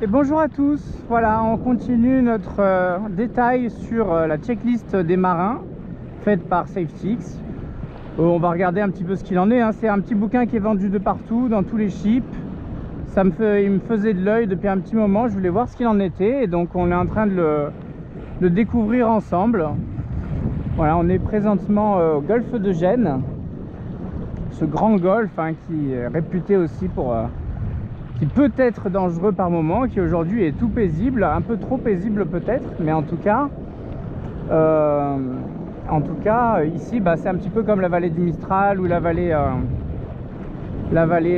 Et bonjour à tous, voilà, on continue notre détail sur la checklist des marins faite par SafeTix. On va regarder un petit peu ce qu'il en est, hein. C'est un petit bouquin qui est vendu de partout, dans tous les ships. Il me faisait de l'œil depuis un petit moment, je voulais voir ce qu'il en était et donc on est en train de le découvrir ensemble. Voilà, on est présentement au golfe de Gênes, ce grand golfe hein, qui est réputé aussi pour... qui peut être dangereux par moment, qui aujourd'hui est tout paisible, un peu trop paisible peut-être, mais en tout cas ici bah, c'est un petit peu comme la vallée du Mistral ou la vallée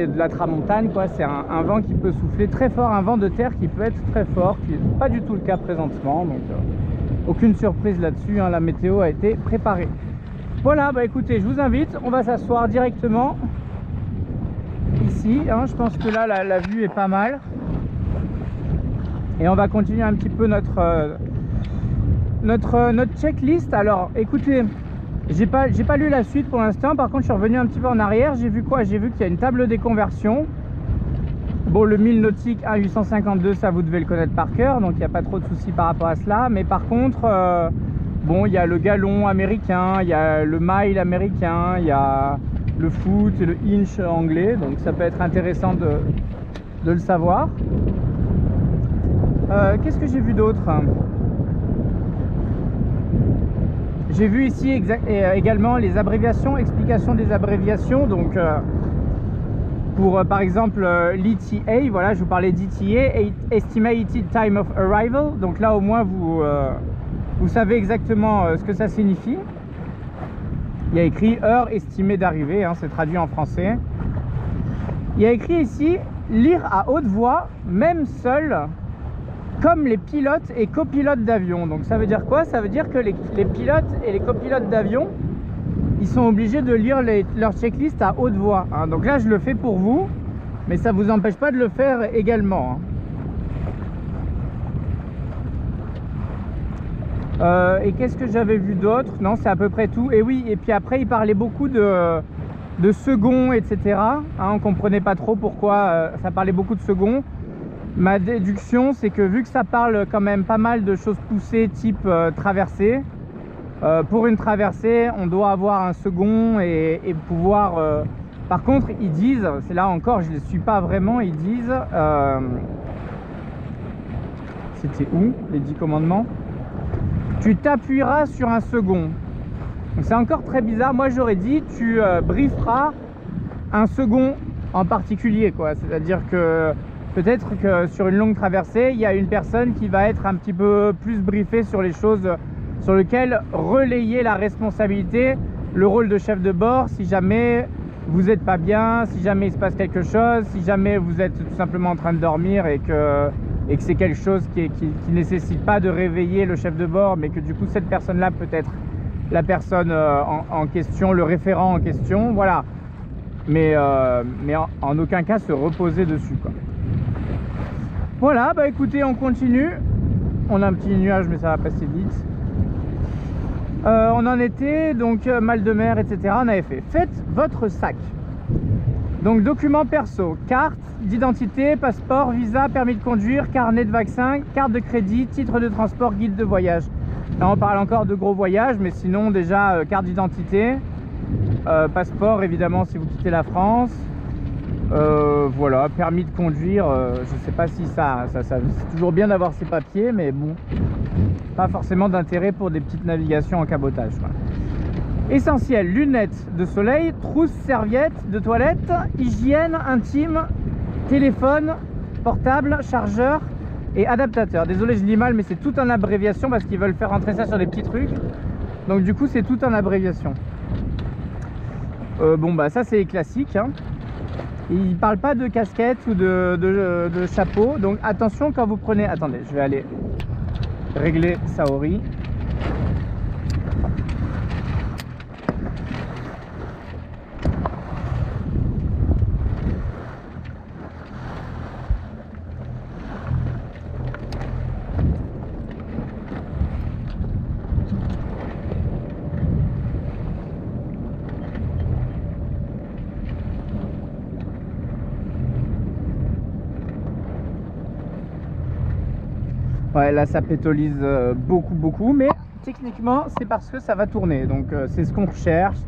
de la Tramontane, quoi. C'est un vent qui peut souffler très fort, un vent de terre qui peut être très fort, qui n'est pas du tout le cas présentement, donc aucune surprise là-dessus, hein, la météo a été préparée. Voilà, bah écoutez, je vous invite, on va s'asseoir directement ici, hein. Je pense que là la vue est pas mal et on va continuer un petit peu notre checklist. Alors écoutez, j'ai pas lu la suite pour l'instant, par contre je suis revenu un petit peu en arrière. J'ai vu quoi? J'ai vu qu'il y a une table des conversions. Bon, le 1000 nautique 1.852, ça vous devez le connaître par cœur, donc il n'y a pas trop de soucis par rapport à cela. Mais par contre bon, il y a le gallon américain, il y a le mile américain, il y a le foot et le inch anglais, donc ça peut être intéressant de le savoir. Qu'est-ce que j'ai vu d'autre? J'ai vu ici également les abréviations, explication des abréviations. Donc pour par exemple l'ETA, voilà, je vous parlais d'ETA, Estimated Time of Arrival. Donc là au moins vous savez exactement ce que ça signifie. Il y a écrit heure estimée d'arrivée, hein, c'est traduit en français. Il y a écrit ici lire à haute voix, même seul, comme les pilotes et copilotes d'avion. Donc ça veut dire quoi? Ça veut dire que les pilotes et les copilotes d'avion, ils sont obligés de lire leur checklist à haute voix, hein. Donc là je le fais pour vous, mais ça ne vous empêche pas de le faire également, hein. Et qu'est-ce que j'avais vu d'autre? Non, c'est à peu près tout. Et oui, et puis après il parlait beaucoup de second, etc. Hein, on comprenait pas trop pourquoi ça parlait beaucoup de second. Ma déduction, c'est que vu que ça parle quand même pas mal de choses poussées type traversée, pour une traversée on doit avoir un second et pouvoir par contre ils disent, c'est là encore je ne les suis pas vraiment, ils disent c'était où les 10 commandements? Tu t'appuieras sur un second. Donc c'est encore très bizarre. Moi j'aurais dit tu brieferas un second en particulier, quoi. C'est-à-dire que peut-être que sur une longue traversée il y a une personne qui va être un petit peu plus briefée sur les choses sur lesquelles relayer la responsabilité, le rôle de chef de bord si jamais vous n'êtes pas bien, si jamais il se passe quelque chose, si jamais vous êtes tout simplement en train de dormir et que c'est quelque chose qui nécessite pas de réveiller le chef de bord, mais que du coup cette personne là peut être la personne en question, le référent en question, voilà. Mais en aucun cas se reposer dessus, quoi. Voilà, bah écoutez, on continue. On a un petit nuage mais ça va passer vite. On en était donc mal de mer, etc. On avait fait faites votre sac. Donc documents perso, carte d'identité, passeport, visa, permis de conduire, carnet de vaccin, carte de crédit, titre de transport, guide de voyage. Là on parle encore de gros voyages, mais sinon déjà carte d'identité, passeport évidemment si vous quittez la France, voilà, permis de conduire, je sais pas si ça c'est toujours bien d'avoir ses papiers, mais bon, pas forcément d'intérêt pour des petites navigations en cabotage, voilà. Essentiel, lunettes de soleil, trousse, serviettes de toilette, hygiène intime, téléphone, portable, chargeur et adaptateur. Désolé, je lis mal, mais c'est tout en abréviation parce qu'ils veulent faire rentrer ça sur des petits trucs. Donc du coup, c'est tout en abréviation. Bon, bah ça, c'est classique, hein. Ils ne parlent pas de casquette ou de chapeau. Donc attention quand vous prenez... Attendez, je vais aller régler Saori. Ouais, là ça pétolise beaucoup, mais techniquement c'est parce que ça va tourner, donc c'est ce qu'on recherche.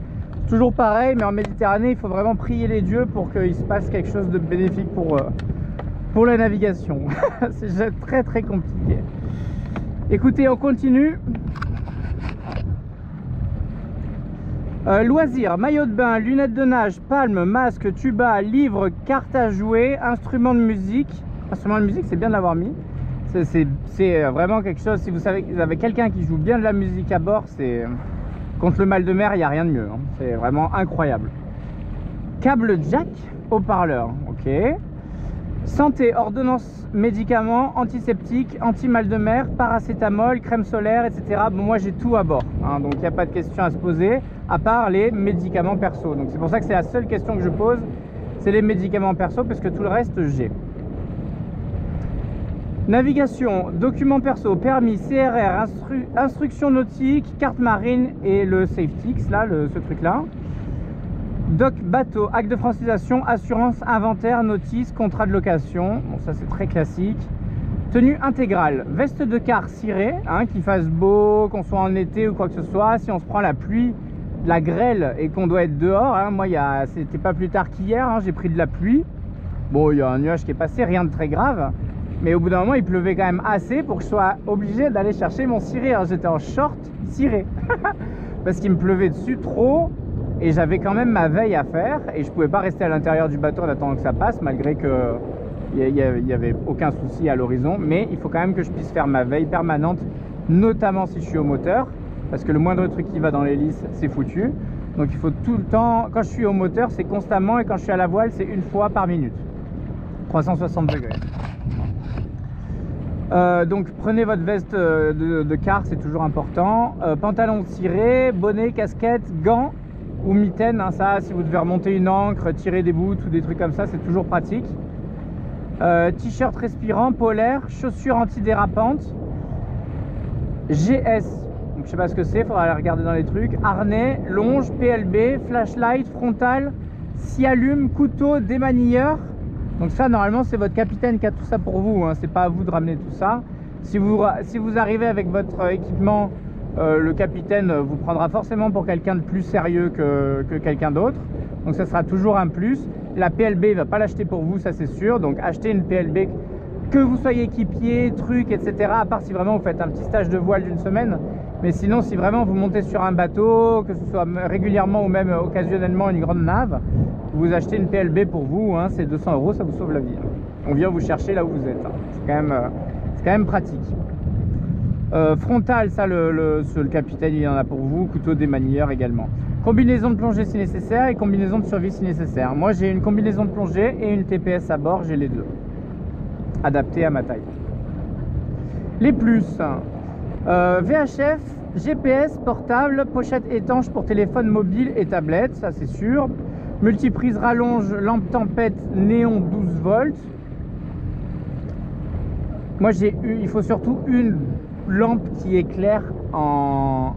Toujours pareil, mais en Méditerranée il faut vraiment prier les dieux pour qu'il se passe quelque chose de bénéfique pour la navigation. C'est très compliqué. Écoutez, on continue. Loisirs, maillot de bain, lunettes de nage, palme, masque, tuba, livre, carte à jouer, instruments de musique. Instruments de musique, c'est bien de l'avoir mis. C'est vraiment quelque chose. Si vous avez quelqu'un qui joue bien de la musique à bord, c'est contre le mal de mer, il n'y a rien de mieux, hein. C'est vraiment incroyable. Câble jack, haut-parleur, ok. Santé, ordonnance, médicaments, antiseptiques, anti-mal de mer, paracétamol, crème solaire, etc. Bon, moi j'ai tout à bord, hein, donc il n'y a pas de question à se poser, à part les médicaments perso. Donc c'est pour ça que c'est la seule question que je pose, c'est les médicaments perso, parce que tout le reste j'ai. Navigation, documents perso, permis, CRR, instructions nautiques, carte marine et le SafeTix, là, ce truc là. Doc bateau, acte de francisation, assurance, inventaire, notice, contrat de location. Bon, ça c'est très classique. Tenue intégrale, veste de quart cirée, hein, qu'il fasse beau, qu'on soit en été ou quoi que ce soit. Si on se prend la pluie, la grêle et qu'on doit être dehors, hein, moi c'était pas plus tard qu'hier, hein, j'ai pris de la pluie. Bon, il y a un nuage qui est passé, rien de très grave. Mais au bout d'un moment, il pleuvait quand même assez pour que je sois obligé d'aller chercher mon ciré. Alors j'étais en short ciré parce qu'il me pleuvait dessus trop. Et j'avais quand même ma veille à faire et je pouvais pas rester à l'intérieur du bateau en attendant que ça passe, malgré que il y avait aucun souci à l'horizon. Mais il faut quand même que je puisse faire ma veille permanente, notamment si je suis au moteur, parce que le moindre truc qui va dans l'hélice, c'est foutu. Donc il faut tout le temps, quand je suis au moteur, c'est constamment, et quand je suis à la voile, c'est une fois par minute, 360 degrés. Donc prenez votre veste de quart, c'est toujours important. Pantalon ciré, bonnet, casquette, gants ou mitaine, hein, ça si vous devez remonter une ancre, tirer des bouts ou des trucs comme ça, c'est toujours pratique. T-shirt respirant, polaire, chaussures antidérapantes, GS, donc je sais pas ce que c'est, faudra aller regarder dans les trucs, harnais, longe, PLB, flashlight, frontal, scialume, couteau, démanilleur. Donc ça normalement c'est votre capitaine qui a tout ça pour vous, hein, c'est pas à vous de ramener tout ça. Si vous arrivez avec votre équipement, le capitaine vous prendra forcément pour quelqu'un de plus sérieux que quelqu'un d'autre. Donc ça sera toujours un plus. La PLB il va pas l'acheter pour vous, ça c'est sûr. Donc achetez une PLB, que vous soyez équipier, truc, etc. À part si vraiment vous faites un petit stage de voile d'une semaine. Mais sinon si vraiment vous montez sur un bateau, que ce soit régulièrement ou même occasionnellement une grande nave, vous achetez une PLB pour vous, hein, c'est 200 €, ça vous sauve la vie. On vient vous chercher là où vous êtes, hein. C'est quand même pratique. Frontal, ça le capitaine il y en a pour vous. Couteau démanilleur également. Combinaison de plongée si nécessaire et combinaison de survie si nécessaire. Moi j'ai une combinaison de plongée et une TPS à bord, j'ai les deux, adaptées à ma taille. Les plus, VHF, GPS portable, pochette étanche pour téléphone mobile et tablette, ça c'est sûr. Multiprise rallonge, lampe tempête, néon 12 volts. Moi il faut surtout une lampe qui éclaire en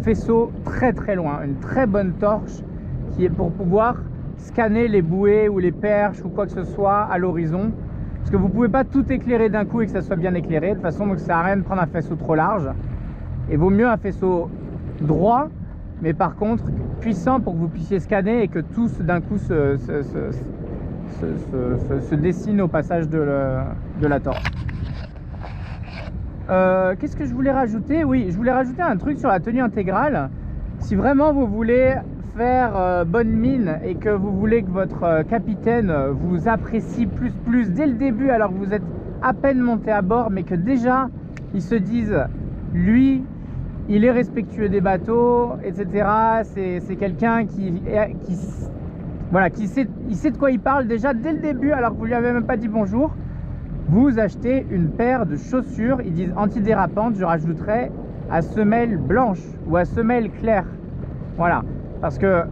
faisceau très loin, une très bonne torche qui est pour pouvoir scanner les bouées ou les perches ou quoi que ce soit à l'horizon, parce que vous pouvez pas tout éclairer d'un coup et que ça soit bien éclairé de toute façon, donc ça sert à rien de prendre un faisceau trop large, et vaut mieux un faisceau droit mais par contre puissant pour que vous puissiez scanner et que tout d'un coup se dessine au passage de la torche. Qu'est-ce que je voulais rajouter? Oui, je voulais rajouter un truc sur la tenue intégrale. Si vraiment vous voulez faire bonne mine et que vous voulez que votre capitaine vous apprécie plus dès le début, alors que vous êtes à peine monté à bord, mais que déjà ils se disent lui il est respectueux des bateaux, etc. C'est quelqu'un qui sait de quoi il parle déjà dès le début, alors que vous lui avez même pas dit bonjour. Vous achetez une paire de chaussures, ils disent antidérapantes, je rajouterais à semelle blanche ou à semelle claire. Voilà, parce que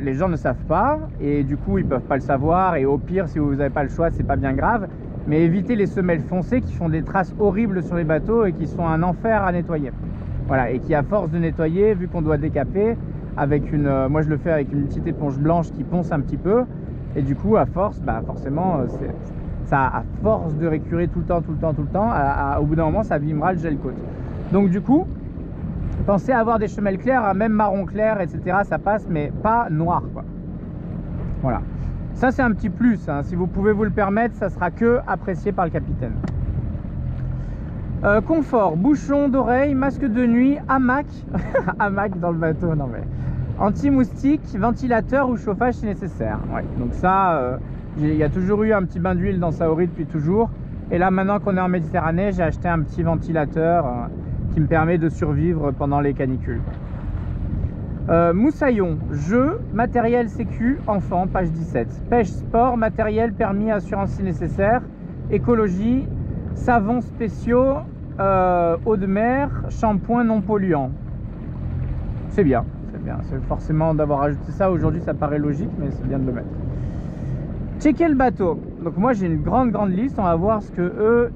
les gens ne savent pas et du coup ils peuvent pas le savoir, et au pire si vous n'avez pas le choix c'est pas bien grave, mais évitez les semelles foncées qui font des traces horribles sur les bateaux et qui sont un enfer à nettoyer. Voilà, et qui à force de nettoyer, vu qu'on doit décaper avec moi je le fais avec une petite éponge blanche qui ponce un petit peu, et du coup à force, bah forcément Ça, à force de récurer tout le temps, au bout d'un moment, ça abîmera le gel coat. Donc du coup, pensez à avoir des semelles claires, hein, même marron clair, etc. Ça passe, mais pas noir, quoi. Voilà. Ça, c'est un petit plus, hein. Si vous pouvez vous le permettre, ça sera que apprécié par le capitaine. Confort, bouchon d'oreille, masque de nuit, hamac. Hamac dans le bateau, non mais... Anti-moustique, ventilateur ou chauffage si nécessaire. Ouais. Donc ça, il y a toujours eu un petit bain d'huile dans Saori depuis toujours. Et là, maintenant qu'on est en Méditerranée, j'ai acheté un petit ventilateur qui me permet de survivre pendant les canicules. Moussaillon, jeu, matériel sécu, enfant, page 17. Pêche, sport, matériel, permis, assurance si nécessaire. Écologie, savons spéciaux, eau de mer, shampoing non polluant. C'est bien. C'est forcément d'avoir ajouté ça aujourd'hui, ça paraît logique, mais c'est bien de le mettre. Checker le bateau. Donc moi j'ai une grande liste, on va voir ce que eux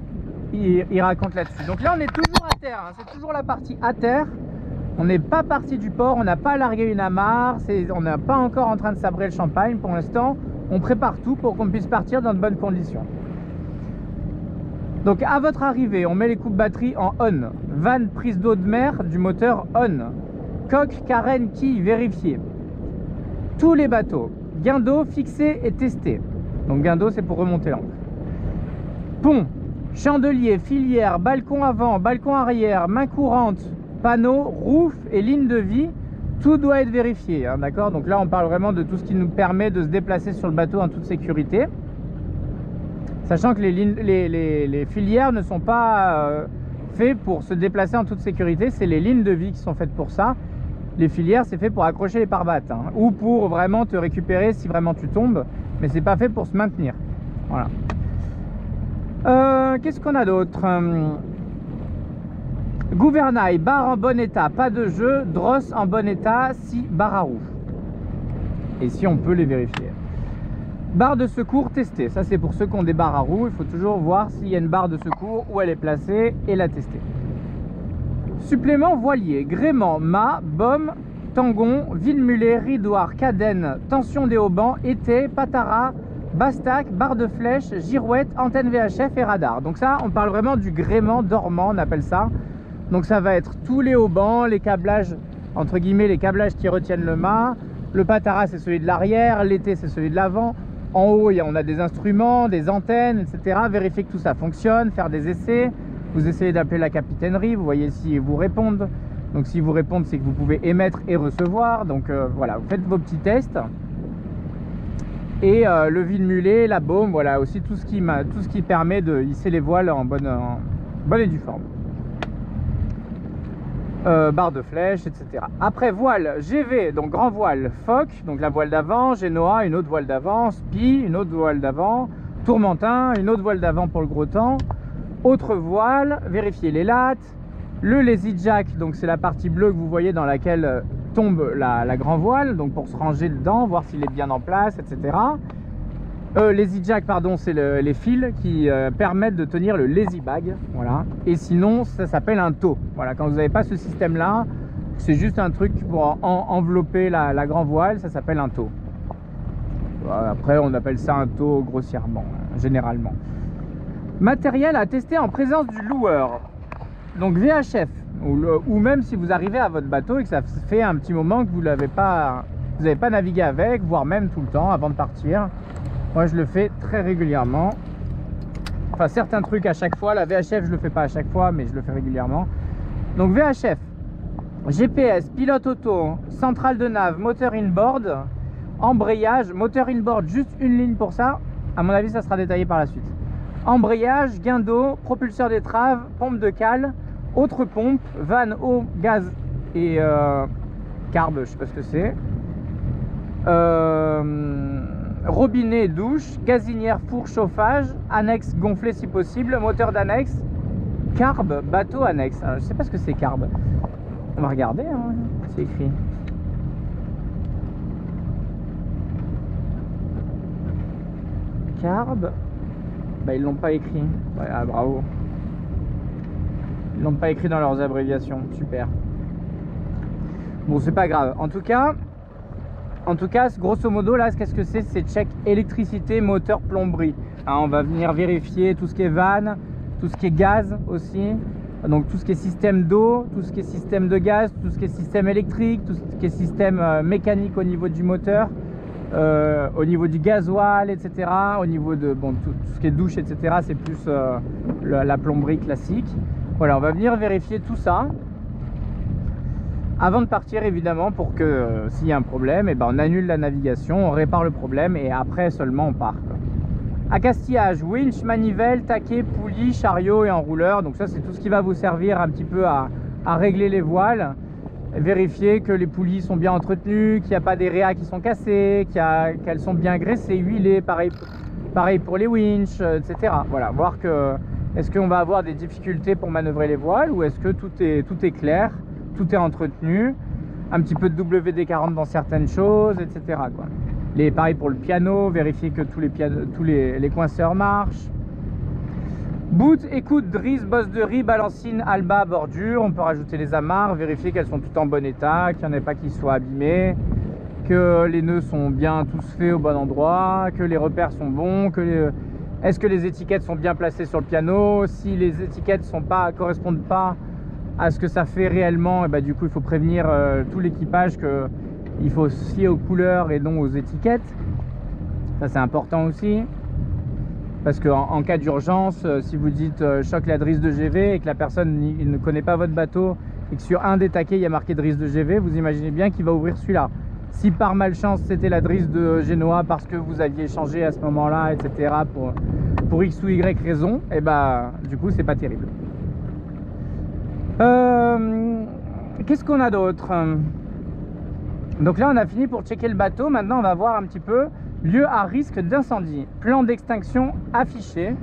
ils racontent là-dessus. Donc là on est toujours à terre, hein. C'est toujours la partie à terre. On n'est pas parti du port, on n'a pas largué une amarre, on n'est pas encore en train de sabrer le champagne pour l'instant. On prépare tout pour qu'on puisse partir dans de bonnes conditions. Donc à votre arrivée, on met les coupes batterie en on. Vanne prise d'eau de mer du moteur on. Coque, carène, quille vérifiée. Tous les bateaux. Guindeau fixé et testé. Donc guindeau c'est pour remonter l'ancre. Pont, chandelier, filière, balcon avant, balcon arrière, main courante, panneau, roof et ligne de vie. Tout doit être vérifié, hein, d'accord? Donc là on parle vraiment de tout ce qui nous permet de se déplacer sur le bateau en toute sécurité. Sachant que les filières ne sont pas faits pour se déplacer en toute sécurité. C'est les lignes de vie qui sont faites pour ça. Les filières, c'est fait pour accrocher les pare-battes, hein, ou pour vraiment te récupérer si vraiment tu tombes, mais c'est pas fait pour se maintenir. Voilà. Qu'est-ce qu'on a d'autre? Gouvernail, barre en bon état, pas de jeu, drosse en bon état, si barre à roue. Et si on peut les vérifier. Barre de secours testée, ça c'est pour ceux qui ont des barres à roues, il faut toujours voir s'il y a une barre de secours, où elle est placée et la tester. Supplément voilier, gréement, mât, baume, tangon, vide-mulet, ridoir, cadène, tension des haubans, été, patara, bastac, barre de flèche, girouette, antenne VHF et radar. Donc ça, on parle vraiment du gréement dormant, on appelle ça. Donc ça va être tous les haubans, les câblages, entre guillemets, les câblages qui retiennent le mât. Le patara, c'est celui de l'arrière, l'été, c'est celui de l'avant. En haut, on a des instruments, des antennes, etc. Vérifier que tout ça fonctionne, faire des essais. Vous essayez d'appeler la capitainerie, vous voyez s'ils vous répondent. Donc s'ils vous répondent, c'est que vous pouvez émettre et recevoir. Donc voilà, vous faites vos petits tests. Et le vide-mulet, la baume, voilà, aussi tout ce qui permet de hisser les voiles en bonne et due forme. Barre de flèche, etc. Après voile GV, donc grand voile, Foc, donc la voile d'avant, Genoa, une autre voile d'avant, Spi, une autre voile d'avant, Tourmentin, une autre voile d'avant pour le gros temps. Autre voile, vérifier les lattes, le lazy jack, donc c'est la partie bleue que vous voyez dans laquelle tombe la grand voile, donc pour se ranger dedans, voir s'il est bien en place, etc. Lazy jack, pardon, c'est les fils qui permettent de tenir le lazy bag, voilà. Et sinon, ça s'appelle un taux. Voilà, quand vous n'avez pas ce système-là, c'est juste un truc pour envelopper la grand voile, ça s'appelle un taux. Après, on appelle ça un taux grossièrement, généralement. Matériel à tester en présence du loueur. Donc VHF, ou même si vous arrivez à votre bateau et que ça fait un petit moment que vous n'avez pas navigué avec, voire même tout le temps avant de partir. Moi je le fais très régulièrement. Enfin certains trucs à chaque fois. La VHF je le fais pas à chaque fois, mais je le fais régulièrement. Donc VHF, GPS, pilote auto, centrale de nav, moteur inboard, embrayage, moteur inboard, juste une ligne pour ça. À mon avis ça sera détaillé par la suite. Embrayage, guindeau, propulseur d'étrave, pompe de cale, autre pompe, vanne, eau, gaz et carbe, je sais pas ce que c'est. Robinet, douche, gazinière, four, chauffage, annexe gonflée si possible, moteur d'annexe, carbe, bateau annexe. Alors, je sais pas ce que c'est carbe. On va regarder, hein, c'est écrit. Carbe. Bah, ils l'ont pas écrit. Ouais, ah, bravo. Ils l'ont pas écrit dans leurs abréviations. Super. Bon, c'est pas grave. En tout cas, grosso modo, là, qu'est-ce que c'est? C'est check électricité, moteur, plomberie. hein, on va venir vérifier tout ce qui est vanne, tout ce qui est gaz aussi. Donc tout ce qui est système d'eau, tout ce qui est système de gaz, tout ce qui est système électrique, tout ce qui est système mécanique au niveau du moteur, au niveau du gasoil, etc. Au niveau de bon, tout ce qui est douche, etc. C'est plus la plomberie classique. Voilà, on va venir vérifier tout ça avant de partir, évidemment, pour que s'il y a un problème, eh ben, on annule la navigation, on répare le problème et après seulement on part, quoi. Accastillage, winch, manivelle, taquet, poulie, chariot et enrouleur. Donc ça, c'est tout ce qui va vous servir un petit peu à régler les voiles, vérifier que les poulies sont bien entretenues, qu'il n'y a pas des réas qui sont cassées, qu'elles sont bien graissées, huilées, pareil pour les winches, etc. Voilà, voir que est-ce qu'on va avoir des difficultés pour manœuvrer les voiles ou est-ce que tout est clair, tout est entretenu, un petit peu de WD-40 dans certaines choses, etc. quoi. Pareil pour le piano, vérifier que tous les coinceurs marchent. Boot, écoute, drisse, bosse de riz, balancine, alba, bordure. On peut rajouter les amarres, vérifier qu'elles sont toutes en bon état, qu'il n'y en ait pas qui soient abîmés, que les nœuds sont bien tous faits au bon endroit, que les repères sont bons, est-ce que les étiquettes sont bien placées sur le piano. Si les étiquettes correspondent pas à ce que ça fait réellement, et bah, du coup il faut prévenir tout l'équipage que il faut se fier aux couleurs et non aux étiquettes. Ça c'est important aussi. Parce qu'en cas d'urgence, si vous dites choc la drisse de GV et que la personne ne connaît pas votre bateau et que sur un des taquets il y a marqué drisse de GV, vous imaginez bien qu'il va ouvrir celui-là. Si par malchance c'était la drisse de Genoa parce que vous aviez changé à ce moment-là, etc. pour X ou Y raison, et bah du coup c'est pas terrible. Qu'est-ce qu'on a d'autre? Donc là on a fini pour checker le bateau. Maintenant on va voir un petit peu lieu à risque d'incendie, plan d'extinction affiché.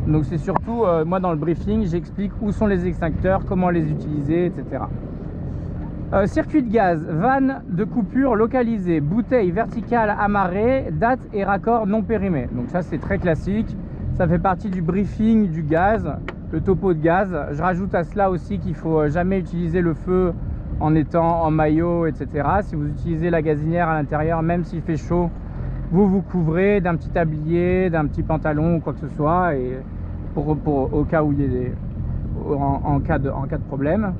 Donc c'est surtout moi dans le briefing j'explique où sont les extincteurs, comment les utiliser, etc. Circuit de gaz, vanne de coupure localisée, bouteille verticale amarrée, date et raccord non périmé. Donc ça c'est très classique, ça fait partie du briefing du gaz, le topo de gaz. Je rajoute à cela aussi qu'il faut jamais utiliser le feu en étant en maillot, etc. Si vous utilisez la gazinière à l'intérieur, même s'il fait chaud, vous vous couvrez d'un petit tablier, d'un petit pantalon ou quoi que ce soit, et au cas où il y a en cas de problème.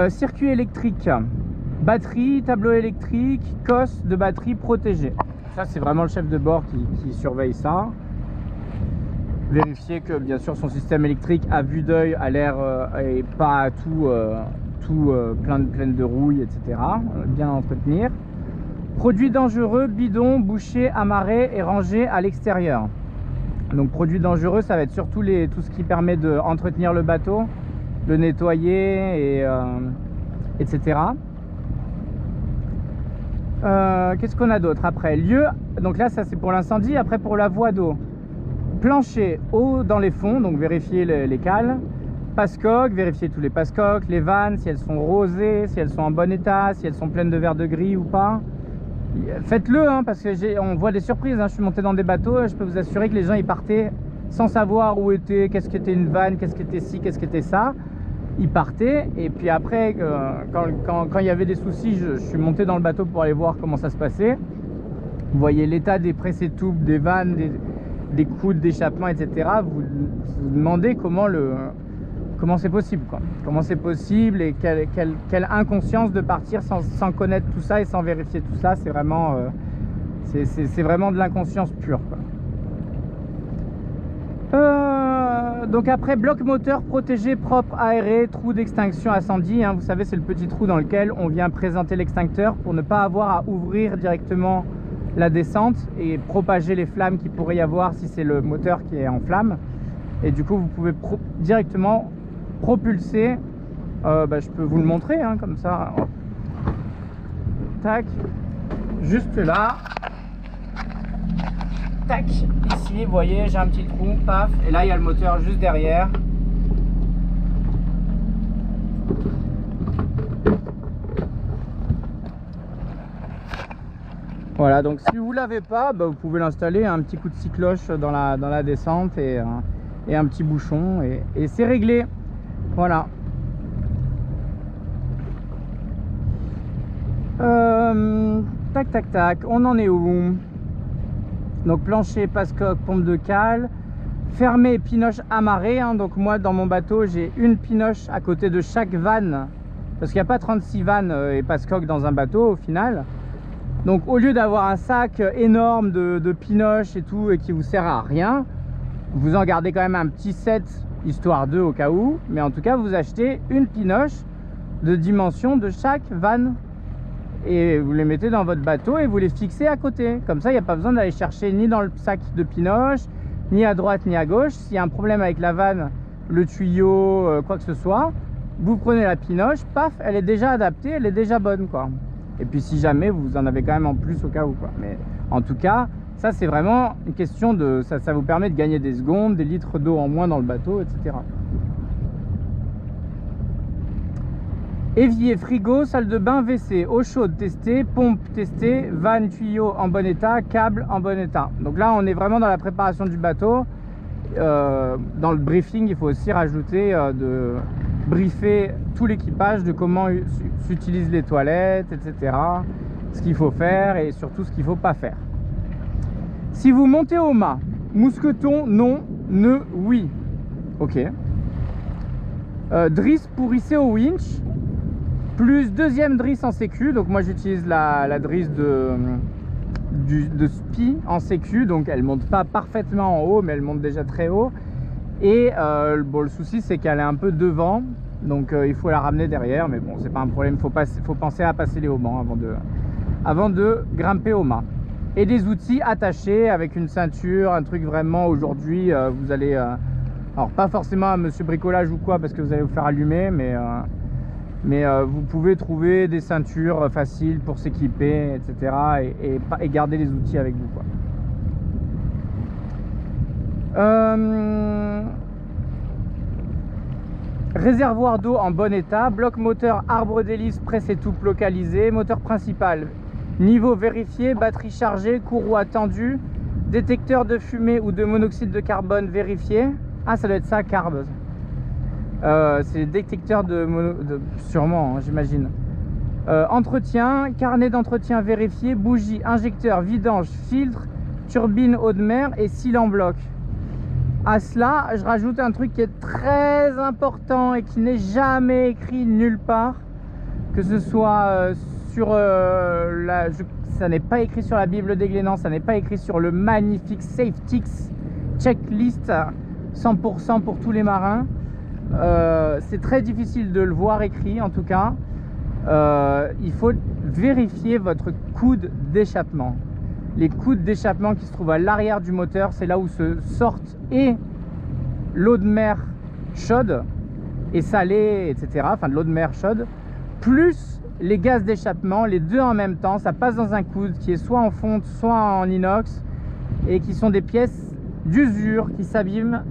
Circuit électrique, batterie, tableau électrique, cosse de batterie protégée. Ça c'est vraiment le chef de bord qui surveille ça. Vérifier que bien sûr son système électrique à vue d'œil a l'air et pas tout plein de rouille, etc. Bien entretenir. Produits dangereux, bidons, bouchés, amarrés et rangés à l'extérieur. Donc produits dangereux, ça va être surtout tout ce qui permet d'entretenir le bateau, le nettoyer, etc. Qu'est-ce qu'on a d'autre après? Lieu, donc là ça c'est pour l'incendie. Après pour la voie d'eau, plancher, eau dans les fonds, donc vérifier les cales. Passe-coque, vérifier tous les passe-coques, les vannes, si elles sont rosées, si elles sont en bon état, si elles sont pleines de verre de gris ou pas. Faites-le, hein, parce que on voit des surprises, hein. Je suis monté dans des bateaux, je peux vous assurer que les gens ils partaient sans savoir où était, qu'est-ce qu'était une vanne, qu'est-ce qu'était ci, qu'est-ce qu'était ça. Ils partaient et puis après quand il y avait des soucis, je suis monté dans le bateau pour aller voir comment ça se passait. Vous voyez l'état des pressés-tubes, des vannes, des coudes d'échappement, etc. Vous demandez comment c'est possible, quoi. Comment c'est possible et quelle inconscience de partir sans connaître tout ça et sans vérifier tout ça. C'est vraiment c'est vraiment de l'inconscience pure, quoi. Donc après, bloc moteur protégé, propre, aéré, trou d'extinction incendie, hein. Vous savez, c'est le petit trou dans lequel on vient présenter l'extincteur pour ne pas avoir à ouvrir directement la descente et propager les flammes qu'il pourrait y avoir si c'est le moteur qui est en flamme. Et du coup vous pouvez directement propulser. Je peux vous le montrer, hein, comme ça. Tac, juste là. Tac, ici vous voyez j'ai un petit trou, paf, et là il y a le moteur juste derrière. Voilà, donc si vous l'avez pas, vous pouvez l'installer, un petit coup de scie cloche dans la descente et un petit bouchon et c'est réglé. Voilà. Tac tac tac, on en est où? Donc plancher, passe-coque, pompe de cale, fermé, pinoche amarrée, hein. Donc moi dans mon bateau j'ai une pinoche à côté de chaque vanne, parce qu'il n'y a pas 36 vannes et passe-coque dans un bateau au final. Donc au lieu d'avoir un sac énorme de pinoches et tout et qui vous sert à rien, vous en gardez quand même un petit set histoire d'eux au cas où, mais en tout cas vous achetez une pinoche de dimension de chaque vanne et vous les mettez dans votre bateau et vous les fixez à côté. Comme ça il n'y a pas besoin d'aller chercher ni dans le sac de pinoche, ni à droite ni à gauche. S'il y a un problème avec la vanne, le tuyau, quoi que ce soit, vous prenez la pinoche, paf, elle est déjà adaptée, elle est déjà bonne quoi. Et puis si jamais vous en avez quand même en plus au cas où quoi. Mais en tout cas ça c'est vraiment une question de ça vous permet de gagner des secondes, des litres d'eau en moins dans le bateau, etc. Évier, frigo, salle de bain, WC, eau chaude testée, pompe testée, vanne, tuyau en bon état, câble en bon état. Donc là on est vraiment dans la préparation du bateau. Dans le briefing il faut aussi rajouter de briefer tout l'équipage de comment s'utilisent les toilettes, etc. Ce qu'il faut faire et surtout ce qu'il ne faut pas faire. Si vous montez au mât, mousqueton, non, nœud, oui. Ok. Drisse pour hisser au winch, plus deuxième drisse en sécu. Donc moi j'utilise la drisse de spi en sécu, donc elle monte pas parfaitement en haut, mais elle monte déjà très haut. Et bon, le souci c'est qu'elle est un peu devant, donc il faut la ramener derrière, mais bon c'est pas un problème. Faut penser à passer les haubans avant de grimper au mât. Et des outils attachés avec une ceinture, un truc vraiment aujourd'hui vous allez alors pas forcément à monsieur bricolage ou quoi parce que vous allez vous faire allumer, mais vous pouvez trouver des ceintures faciles pour s'équiper, etc. et garder les outils avec vous quoi. Réservoir d'eau en bon état, bloc moteur, arbre d'hélice, presse et toupe localisé, moteur principal, niveau vérifié, batterie chargée, courroie tendue, détecteur de fumée ou de monoxyde de carbone vérifié. Ah ça doit être ça, carb. C'est détecteur sûrement hein, j'imagine. Entretien, carnet d'entretien vérifié, bougie, injecteur, vidange, filtre, turbine eau de mer et cils en bloc. À cela je rajoute un truc qui est très important et qui n'est jamais écrit nulle part, que ce soit sur ça n'est pas écrit sur la Bible des Glénans, ça n'est pas écrit sur le magnifique Safetix checklist 100% pour tous les marins. C'est très difficile de le voir écrit en tout cas. Il faut vérifier votre coude d'échappement. Les coudes d'échappement qui se trouvent à l'arrière du moteur, c'est là où se sortent et l'eau de mer chaude et salée, etc. Enfin de l'eau de mer chaude, plus les gaz d'échappement, les deux en même temps. Ça passe dans un coude qui est soit en fonte, soit en inox, et qui sont des pièces d'usure qui s'abîment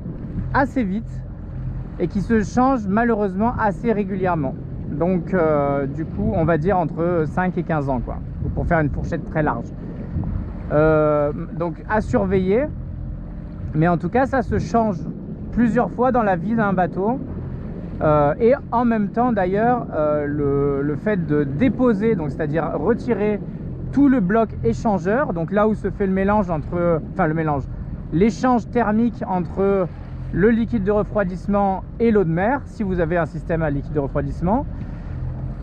assez vite et qui se changent malheureusement assez régulièrement. Donc du coup on va dire entre 5 et 15 ans quoi, pour faire une fourchette très large. Donc à surveiller, mais en tout cas ça se change plusieurs fois dans la vie d'un bateau. Et en même temps d'ailleurs le fait de déposer, donc c'est-à-dire retirer tout le bloc échangeur, donc là où se fait le mélange entre, l'échange thermique entre le liquide de refroidissement et l'eau de mer, si vous avez un système à liquide de refroidissement,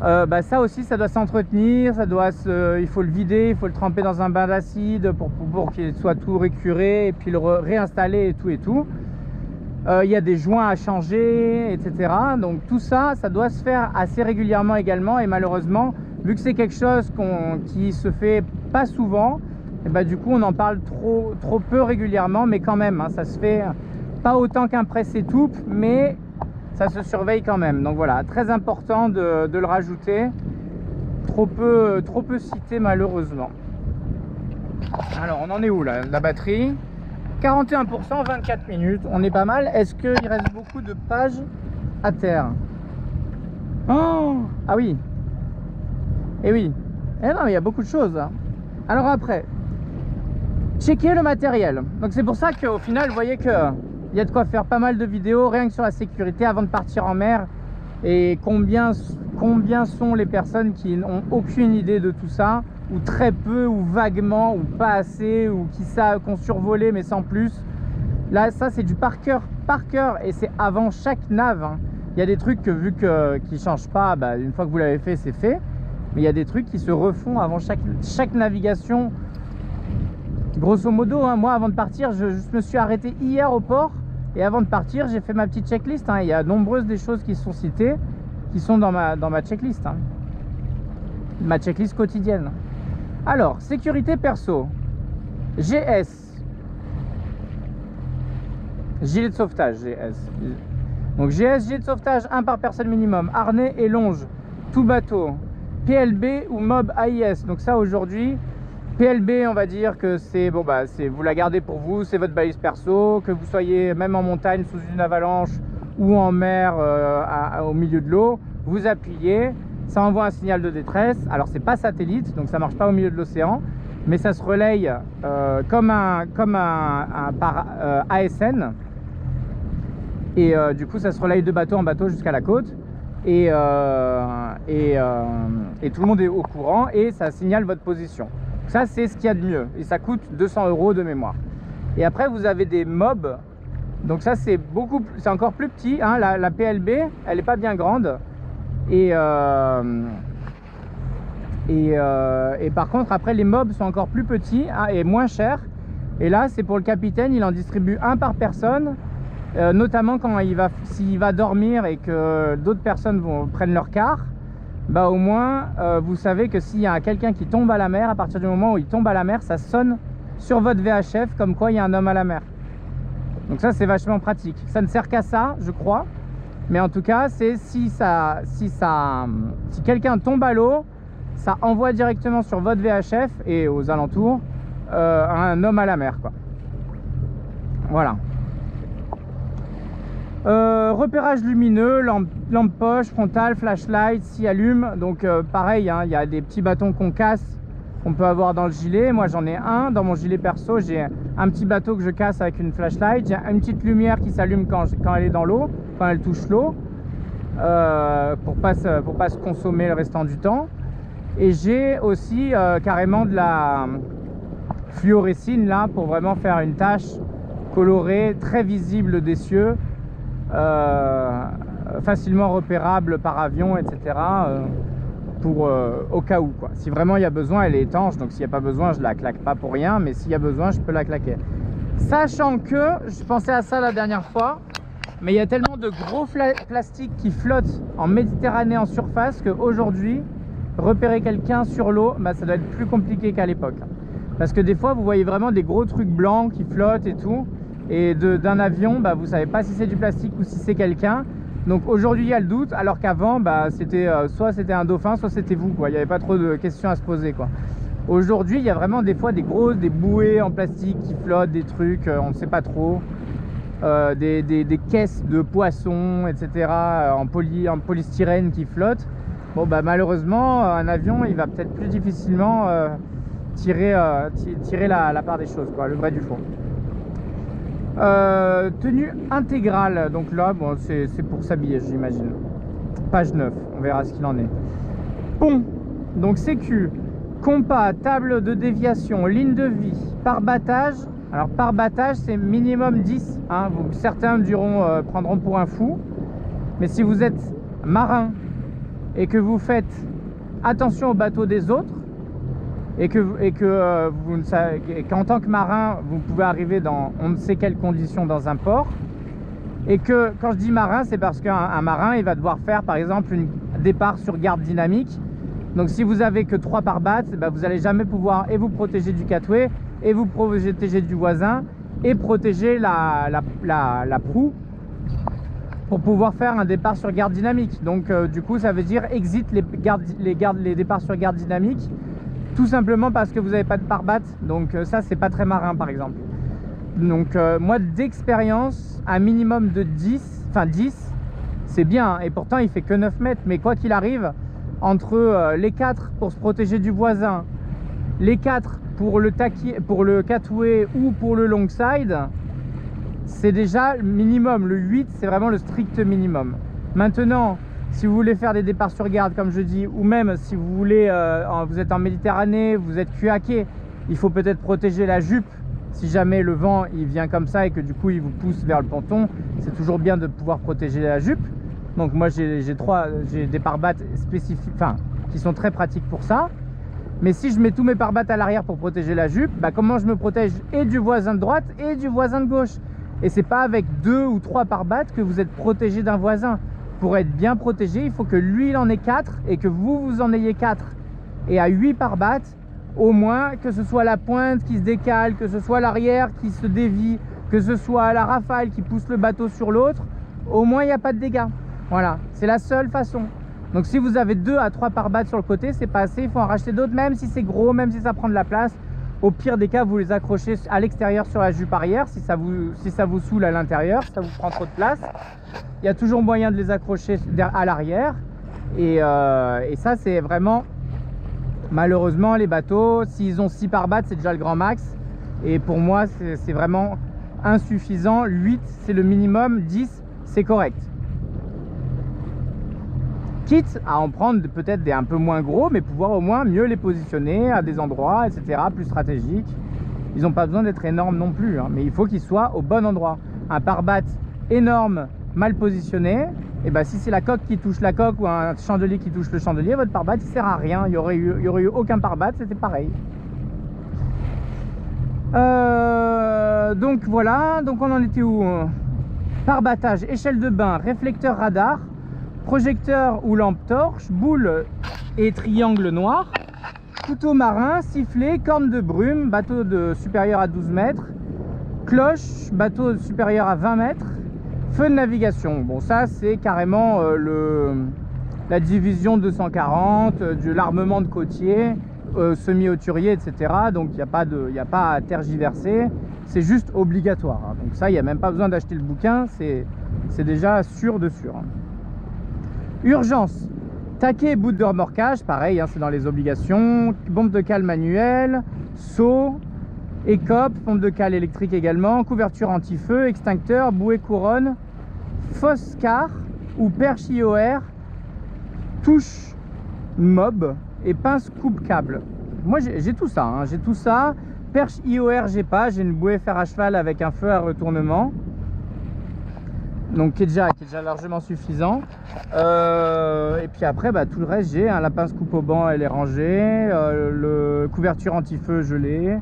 ça aussi ça doit s'entretenir, il faut le vider, il faut le tremper dans un bain d'acide pour qu'il soit tout récuré et puis le réinstaller et tout. Il y a des joints à changer, etc. Donc tout ça, ça doit se faire assez régulièrement également, et malheureusement vu que c'est quelque chose qui se fait pas souvent, et du coup on en parle trop peu régulièrement, mais quand même hein, ça se fait pas autant qu'un presse-étoupe, mais ça se surveille quand même. Donc voilà, très important de le rajouter, trop peu cité malheureusement. Alors on en est où là? La batterie 41%, 24 minutes, on est pas mal. Est-ce qu'il reste beaucoup de pages à terre? Oh, ah oui, et oui, eh non, il y a beaucoup de choses là. Alors après, checker le matériel. Donc c'est pour ça qu'au final, vous voyez que il y a de quoi faire pas mal de vidéos rien que sur la sécurité avant de partir en mer, et combien sont les personnes qui n'ont aucune idée de tout ça. ou très peu, ou vaguement, ou pas assez, ou qui ont survolé mais sans plus. Là, ça c'est du par cœur, et c'est avant chaque nav, hein. Il y a des trucs que vu qu'ils ne changent pas, bah, une fois que vous l'avez fait, c'est fait. Mais il y a des trucs qui se refont avant chaque navigation. Grosso modo, hein, moi avant de partir, je me suis arrêté hier au port. Et avant de partir, j'ai fait ma petite checklist, hein. Il y a nombreuses des choses qui sont citées, qui sont dans ma checklist, hein. Ma checklist quotidienne. Alors, sécurité perso. GS. Gilet de sauvetage, GS. Donc GS, gilet de sauvetage, 1 par personne minimum. Harnais et longe, tout bateau. PLB ou mob AIS. Donc ça aujourd'hui, PLB on va dire que c'est bon, bah vous la gardez pour vous, c'est votre balise perso, que vous soyez même en montagne sous une avalanche ou en mer au milieu de l'eau, vous appuyez, ça envoie un signal de détresse. Alors c'est pas satellite, donc ça marche pas au milieu de l'océan, mais ça se relaye comme un par ASN, et du coup ça se relaye de bateau en bateau jusqu'à la côte. Et tout le monde est au courant et ça signale votre position. Ça c'est ce qu'il y a de mieux et ça coûte 200 € de mémoire. Et après vous avez des mobs, donc ça c'est encore plus petit, hein. La PLB elle est pas bien grande et par contre après les mobs sont encore plus petits, hein, et moins chers. Et là c'est pour le capitaine, il en distribue 1 par personne. Notamment quand s'il va dormir et que d'autres personnes prennent leur quart, bah au moins vous savez que s'il y a quelqu'un qui tombe à la mer, à partir du moment où il tombe à la mer, ça sonne sur votre VHF comme quoi il y a un homme à la mer. Donc ça c'est vachement pratique. Ça ne sert qu'à ça, je crois, mais en tout cas c'est si quelqu'un tombe à l'eau, ça envoie directement sur votre VHF et aux alentours un homme à la mer, quoi. Voilà. Repérage lumineux, lampe poche, frontale, flashlight, s'y allume. Donc pareil, hein, il y a des petits bâtons qu'on casse, qu'on peut avoir dans le gilet. Moi j'en ai un dans mon gilet perso, j'ai un petit bateau que je casse avec une flashlight. J'ai une petite lumière qui s'allume quand elle est dans l'eau, quand elle touche l'eau, pour pas se consommer le restant du temps. Et j'ai aussi carrément de la fluorescine là pour vraiment faire une tache colorée très visible des cieux. Facilement repérable par avion, etc. Au cas où, quoi. Si vraiment il y a besoin, elle est étanche, donc s'il n'y a pas besoin, je la claque pas pour rien, mais s'il y a besoin, je peux la claquer. Sachant que, je pensais à ça la dernière fois, mais il y a tellement de gros plastiques qui flottent en Méditerranée en surface qu'aujourd'hui, repérer quelqu'un sur l'eau, bah, ça doit être plus compliqué qu'à l'époque. Parce que des fois, vous voyez vraiment des gros trucs blancs qui flottent et tout. Et d'un avion, bah, vous savez pas si c'est du plastique ou si c'est quelqu'un. Donc aujourd'hui il y a le doute, alors qu'avant bah, c'était soit c'était un dauphin, soit c'était vous, quoi. Il n'y avait pas trop de questions à se poser, quoi. Aujourd'hui il y a vraiment des fois des bouées en plastique qui flottent, des trucs, on ne sait pas trop, des caisses de poissons, etc. en polystyrène qui flottent. Bon bah malheureusement un avion il va peut-être plus difficilement tirer la part des choses, quoi, le vrai du faux. Tenue intégrale, donc là bon, c'est pour s'habiller, j'imagine. Page 9, on verra ce qu'il en est. Pont, donc sécu, compas, table de déviation, ligne de vie, pare-battage. Alors pare-battage c'est minimum 10, hein. Certains prendront pour un fou, mais si vous êtes marin et que vous faites attention au bateau des autres, et qu'en tant que marin vous pouvez arriver dans on ne sait quelles conditions dans un port, et que quand je dis marin c'est parce qu'un marin il va devoir faire par exemple un départ sur garde dynamique. Donc si vous avez que 3 pare-battes, bah, vous n'allez jamais pouvoir et vous protéger du catway et vous protéger du voisin et protéger la proue pour pouvoir faire un départ sur garde dynamique. Donc du coup ça veut dire exit les départs sur garde dynamique, tout simplement parce que vous n'avez pas de pare-batte. Donc ça c'est pas très marin par exemple. Donc moi d'expérience, un minimum de 10 c'est bien, et pourtant il fait que 9 mètres, mais quoi qu'il arrive, entre les 4 pour se protéger du voisin, les 4 pour le catway ou pour le longside, c'est déjà le minimum. Le 8 c'est vraiment le strict minimum. Maintenant Si vous voulez faire des départs sur garde, comme je dis, ou même si vous voulez, vous êtes en Méditerranée, vous êtes cul à quai, il faut peut-être protéger la jupe. Si jamais le vent il vient comme ça et que du coup il vous pousse vers le ponton, c'est toujours bien de pouvoir protéger la jupe. Donc moi j'ai des pare-battes spécifiques, enfin qui sont très pratiques pour ça. Mais si je mets tous mes pare-battes à l'arrière pour protéger la jupe, bah comment je me protège et du voisin de droite et du voisin de gauche? Et c'est pas avec 2 ou 3 pare-battes que vous êtes protégé d'un voisin. Pour être bien protégé, il faut que lui il en ait 4 et que vous en ayez 4. Et à 8 pare-battes, au moins, que ce soit la pointe qui se décale, que ce soit l'arrière qui se dévie, que ce soit la rafale qui pousse le bateau sur l'autre, au moins il n'y a pas de dégâts. Voilà, c'est la seule façon. Donc si vous avez 2 à 3 pare-battes sur le côté, c'est pas assez, il faut en racheter d'autres, même si c'est gros, même si ça prend de la place. Au pire des cas, vous les accrochez à l'extérieur sur la jupe arrière, si ça vous saoule à l'intérieur, si ça vous prend trop de place. Il y a toujours moyen de les accrocher à l'arrière. Et ça, c'est vraiment... Malheureusement, les bateaux, s'ils ont 6 pare-battes, c'est déjà le grand max. Et pour moi, c'est vraiment insuffisant. 8, c'est le minimum. 10, c'est correct. Quitte à en prendre peut-être des un peu moins gros, mais pouvoir au moins mieux les positionner à des endroits, etc., plus stratégiques. Ils n'ont pas besoin d'être énormes non plus, hein, mais il faut qu'ils soient au bon endroit. Un pare-batte énorme, mal positionné, et ben si c'est la coque qui touche la coque ou un chandelier qui touche le chandelier, votre pare-batte il sert à rien. Il y aurait eu aucun pare-batte, c'était pareil. Donc voilà, donc on en était où? Pare-battage, échelle de bain, réflecteur radar, projecteur ou lampe torche, boule et triangle noir, couteau marin, sifflet, corne de brume, bateau supérieur à 12 mètres, cloche, bateau supérieur à 20 mètres, feu de navigation. Bon, ça c'est carrément la division 240, de l'armement de côtier, semi-hauturier, etc. Donc il n'y a pas à tergiverser, c'est juste obligatoire, hein. Donc ça, il n'y a même pas besoin d'acheter le bouquin, c'est déjà sûr de sûr. Urgence, taquet et bout de remorquage, pareil, hein, c'est dans les obligations. Pompe de cale manuelle, seau, écope, pompe de cale électrique également, couverture anti-feu, extincteur, bouée couronne, fosse car ou perche IOR, touche mob et pince coupe-câble. Moi j'ai tout ça, hein, j'ai tout ça. Perche IOR j'ai pas, j'ai une bouée fer à cheval avec un feu à retournement. Donc qui est déjà largement suffisant. Et puis après bah, tout le reste j'ai, hein, la pince coupe au banc elle est rangée, le couverture anti-feu je l'ai,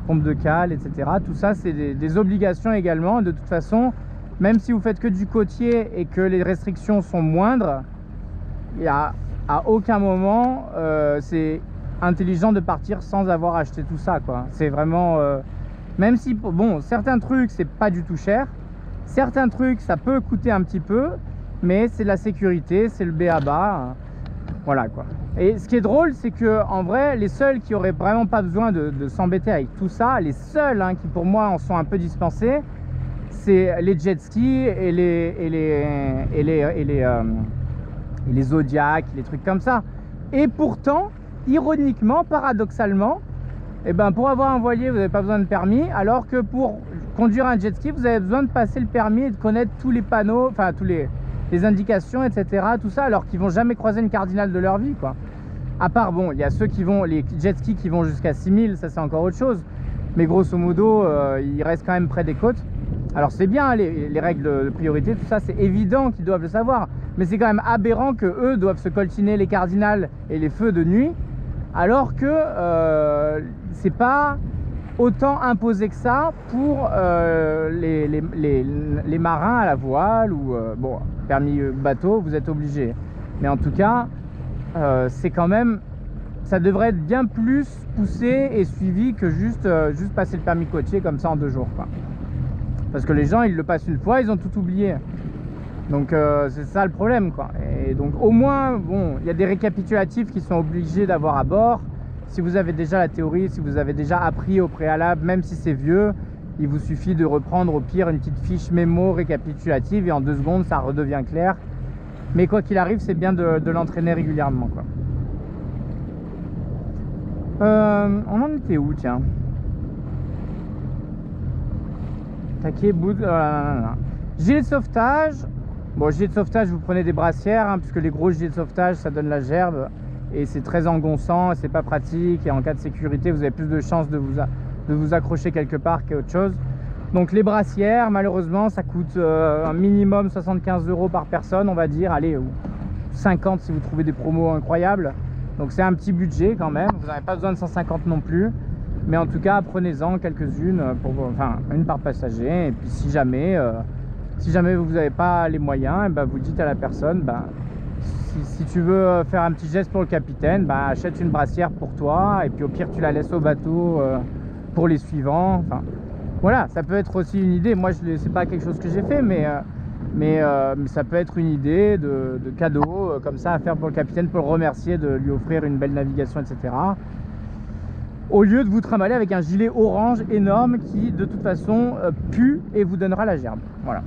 pompe de cale, etc. Tout ça c'est des obligations également. De toute façon, même si vous faites que du côtier et que les restrictions sont moindres, il y a à aucun moment c'est intelligent de partir sans avoir acheté tout ça, quoi. C'est vraiment même si bon, certains trucs c'est pas du tout cher, certains trucs ça peut coûter un petit peu, mais c'est de la sécurité, c'est le b.a.-ba, voilà quoi. Et ce qui est drôle, c'est que en vrai les seuls qui auraient vraiment pas besoin de s'embêter avec tout ça, les seuls, hein, qui pour moi en sont un peu dispensés, c'est les jet skis et les Zodiac, les trucs comme ça. Et pourtant, ironiquement, paradoxalement, eh ben, pour avoir un voilier, vous n'avez pas besoin de permis, alors que pour conduire un jet ski, vous avez besoin de passer le permis et de connaître tous les panneaux, enfin tous les indications, etc. Tout ça, alors qu'ils vont jamais croiser une cardinale de leur vie, quoi. À part, bon, il y a ceux qui vont, les jet skis qui vont jusqu'à 6000, ça c'est encore autre chose. Mais grosso modo, ils restent quand même près des côtes. Alors c'est bien, les règles de priorité, tout ça, c'est évident qu'ils doivent le savoir. Mais c'est quand même aberrant que eux doivent se coltiner les cardinales et les feux de nuit, alors que c'est pas autant imposé que ça pour les marins à la voile ou bon, permis bateau, vous êtes obligés. Mais en tout cas, c'est quand même, ça devrait être bien plus poussé et suivi que juste passer le permis côtier comme ça en 2 jours, quoi. Parce que les gens ils le passent une fois, ils ont tout oublié. Donc c'est ça le problème, quoi. Et donc au moins, bon, il y a des récapitulatifs qui sont obligés d'avoir à bord. Si vous avez déjà la théorie, si vous avez déjà appris au préalable, même si c'est vieux, il vous suffit de reprendre au pire une petite fiche mémo récapitulative et en 2 secondes ça redevient clair. Mais quoi qu'il arrive, c'est bien de l'entraîner régulièrement, quoi. On en était où, tiens? Taquet, bout de... gilet de sauvetage, Bon, gilet de sauvetage, vous prenez des brassières, hein, puisque les gros gilets de sauvetage, ça donne la gerbe. Et c'est très engonçant, c'est pas pratique. Et en cas de sécurité, vous avez plus de chances de vous accrocher quelque part qu'autre chose. Donc les brassières, malheureusement, ça coûte un minimum 75 € par personne, on va dire. Allez, ou 50 si vous trouvez des promos incroyables. Donc c'est un petit budget quand même. Vous n'avez pas besoin de 150 non plus. Mais en tout cas, prenez-en quelques-unes, enfin une par passager. Et puis si jamais vous n'avez pas les moyens, et ben, vous dites à la personne, ben, si tu veux faire un petit geste pour le capitaine, ben, achète une brassière pour toi. Et puis au pire, tu la laisses au bateau pour les suivants. Enfin, voilà, ça peut être aussi une idée. Moi, c'est pas quelque chose que j'ai fait, mais ça peut être une idée de cadeau comme ça à faire pour le capitaine, pour le remercier de lui offrir une belle navigation, etc. Au lieu de vous trimballer avec un gilet orange énorme qui de toute façon pue et vous donnera la gerbe. Voilà.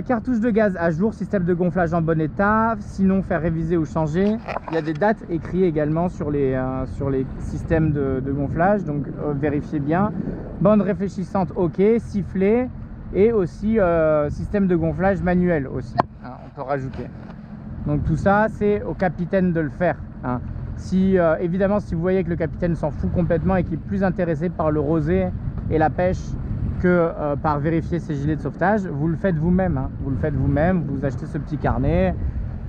Cartouche de gaz à jour, système de gonflage en bon état, sinon faire réviser ou changer. Il y a des dates écrites également sur les systèmes de gonflage, donc vérifiez bien. Bande réfléchissante, ok, sifflet et aussi système de gonflage manuel aussi, hein, on peut rajouter. Donc tout ça c'est au capitaine de le faire, hein. Si évidemment si vous voyez que le capitaine s'en fout complètement et qu'il est plus intéressé par le rosé et la pêche que par vérifier ses gilets de sauvetage, vous le faites vous-même, hein. Vous le faites vous-même, vous achetez ce petit carnet,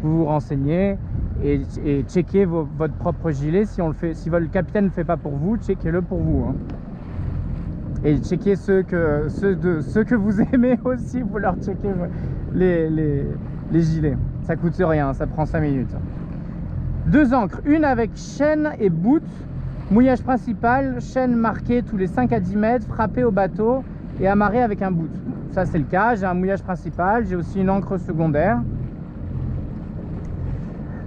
vous vous renseignez et checkez votre propre gilet. Si le capitaine ne le fait pas pour vous, checkez-le pour vous, hein. Et checkez ceux que vous aimez aussi, vous leur checkez les gilets. Ça coûte rien, ça prend 5 minutes. 2 ancres, une avec chaîne et bout, mouillage principal, chaîne marquée tous les 5 à 10 mètres, frappée au bateau et amarrée avec un bout. Ça c'est le cas, j'ai un mouillage principal, j'ai aussi une ancre secondaire.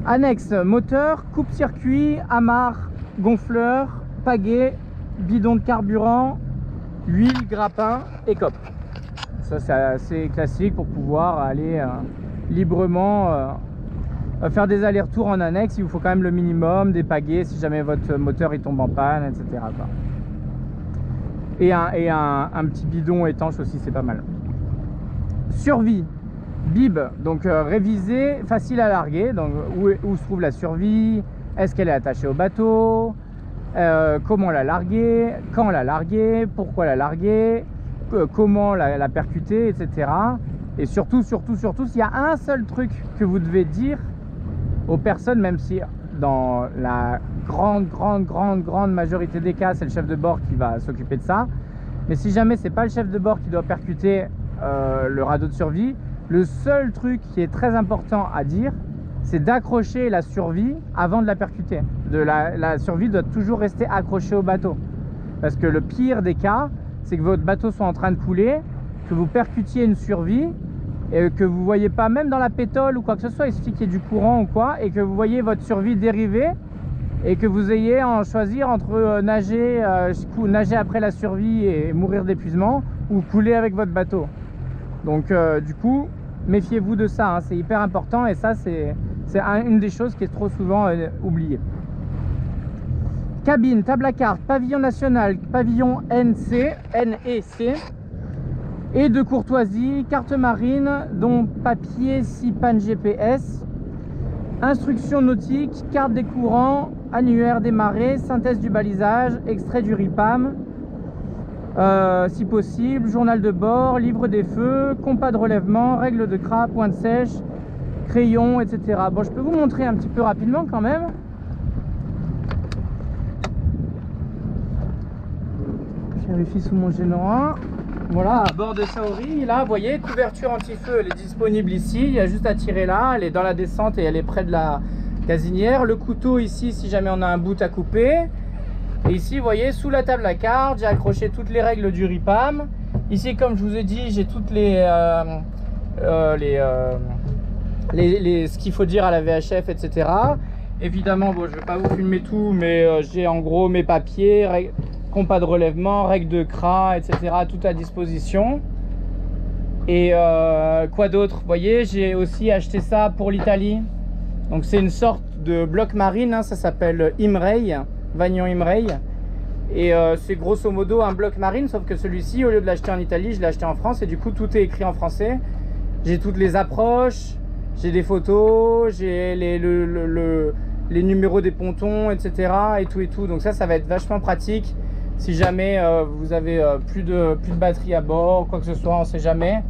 Annexe, moteur, coupe-circuit, amarre, gonfleur, pagaie, bidon de carburant, huile, grappin et cope. Ça c'est assez classique pour pouvoir aller librement faire des allers-retours en annexe. Il vous faut quand même le minimum, des pagaies si jamais votre moteur il tombe en panne, etc. Et un petit bidon étanche aussi, c'est pas mal. Survie, bib, donc révisé, facile à larguer. Donc où se trouve la survie, est-ce qu'elle est attachée au bateau, comment la larguer, quand la larguer, pourquoi la larguer, comment la percuter, etc. Et surtout, s'il y a un seul truc que vous devez dire aux personnes, même si dans la grande majorité des cas c'est le chef de bord qui va s'occuper de ça, mais si jamais c'est pas le chef de bord qui doit percuter le radeau de survie, le seul truc qui est très important à dire, c'est d'accrocher la survie avant de la percuter. La survie doit toujours rester accrochée au bateau, parce que le pire des cas, c'est que votre bateau soit en train de couler, que vous percutiez une survie et que vous voyez pas, même dans la pétole ou quoi que ce soit, il suffit qu'il y ait du courant ou quoi, et que vous voyez votre survie dériver et que vous ayez à en choisir entre nager après la survie et mourir d'épuisement, ou couler avec votre bateau. Donc du coup, méfiez-vous de ça, hein, c'est hyper important, et ça c'est une des choses qui est trop souvent oubliée. Cabine, table à carte, pavillon national, pavillon NEC et de courtoisie, carte marine dont papier, 6 pannes GPS, instructions nautiques, carte des courants, annuaire des marées, synthèse du balisage, extrait du RIPAM, si possible, journal de bord, livre des feux, compas de relèvement, règles de CRA, point de sèche, crayon, etc. Bon, je peux vous montrer un petit peu rapidement quand même. Je vérifie sous mon Génois. Voilà, à bord de Saori, là, vous voyez, couverture anti-feu, elle est disponible ici. Il y a juste à tirer là, elle est dans la descente et elle est près de la gazinière. Le couteau ici, si jamais on a un bout à couper. Et ici, vous voyez, sous la table à carte, j'ai accroché toutes les règles du RIPAM. Ici, comme je vous ai dit, j'ai toutes ce qu'il faut dire à la VHF, etc. Évidemment, bon, je ne vais pas vous filmer tout, mais j'ai en gros mes papiers, compas de relèvement, règles de CRA, etc. tout à disposition. Et quoi d'autre? Vous voyez, j'ai aussi acheté ça pour l'Italie. Donc c'est une sorte de bloc marine, hein, ça s'appelle Imrei, Vagnon Imrei. Et c'est grosso modo un bloc marine, sauf que celui-ci, au lieu de l'acheter en Italie, je l'ai acheté en France. Et du coup, tout est écrit en français. J'ai toutes les approches, j'ai des photos, j'ai les numéros des pontons, etc. Et tout. Donc ça va être vachement pratique. Si jamais vous avez plus de batterie à bord, quoi que ce soit, on ne sait jamais.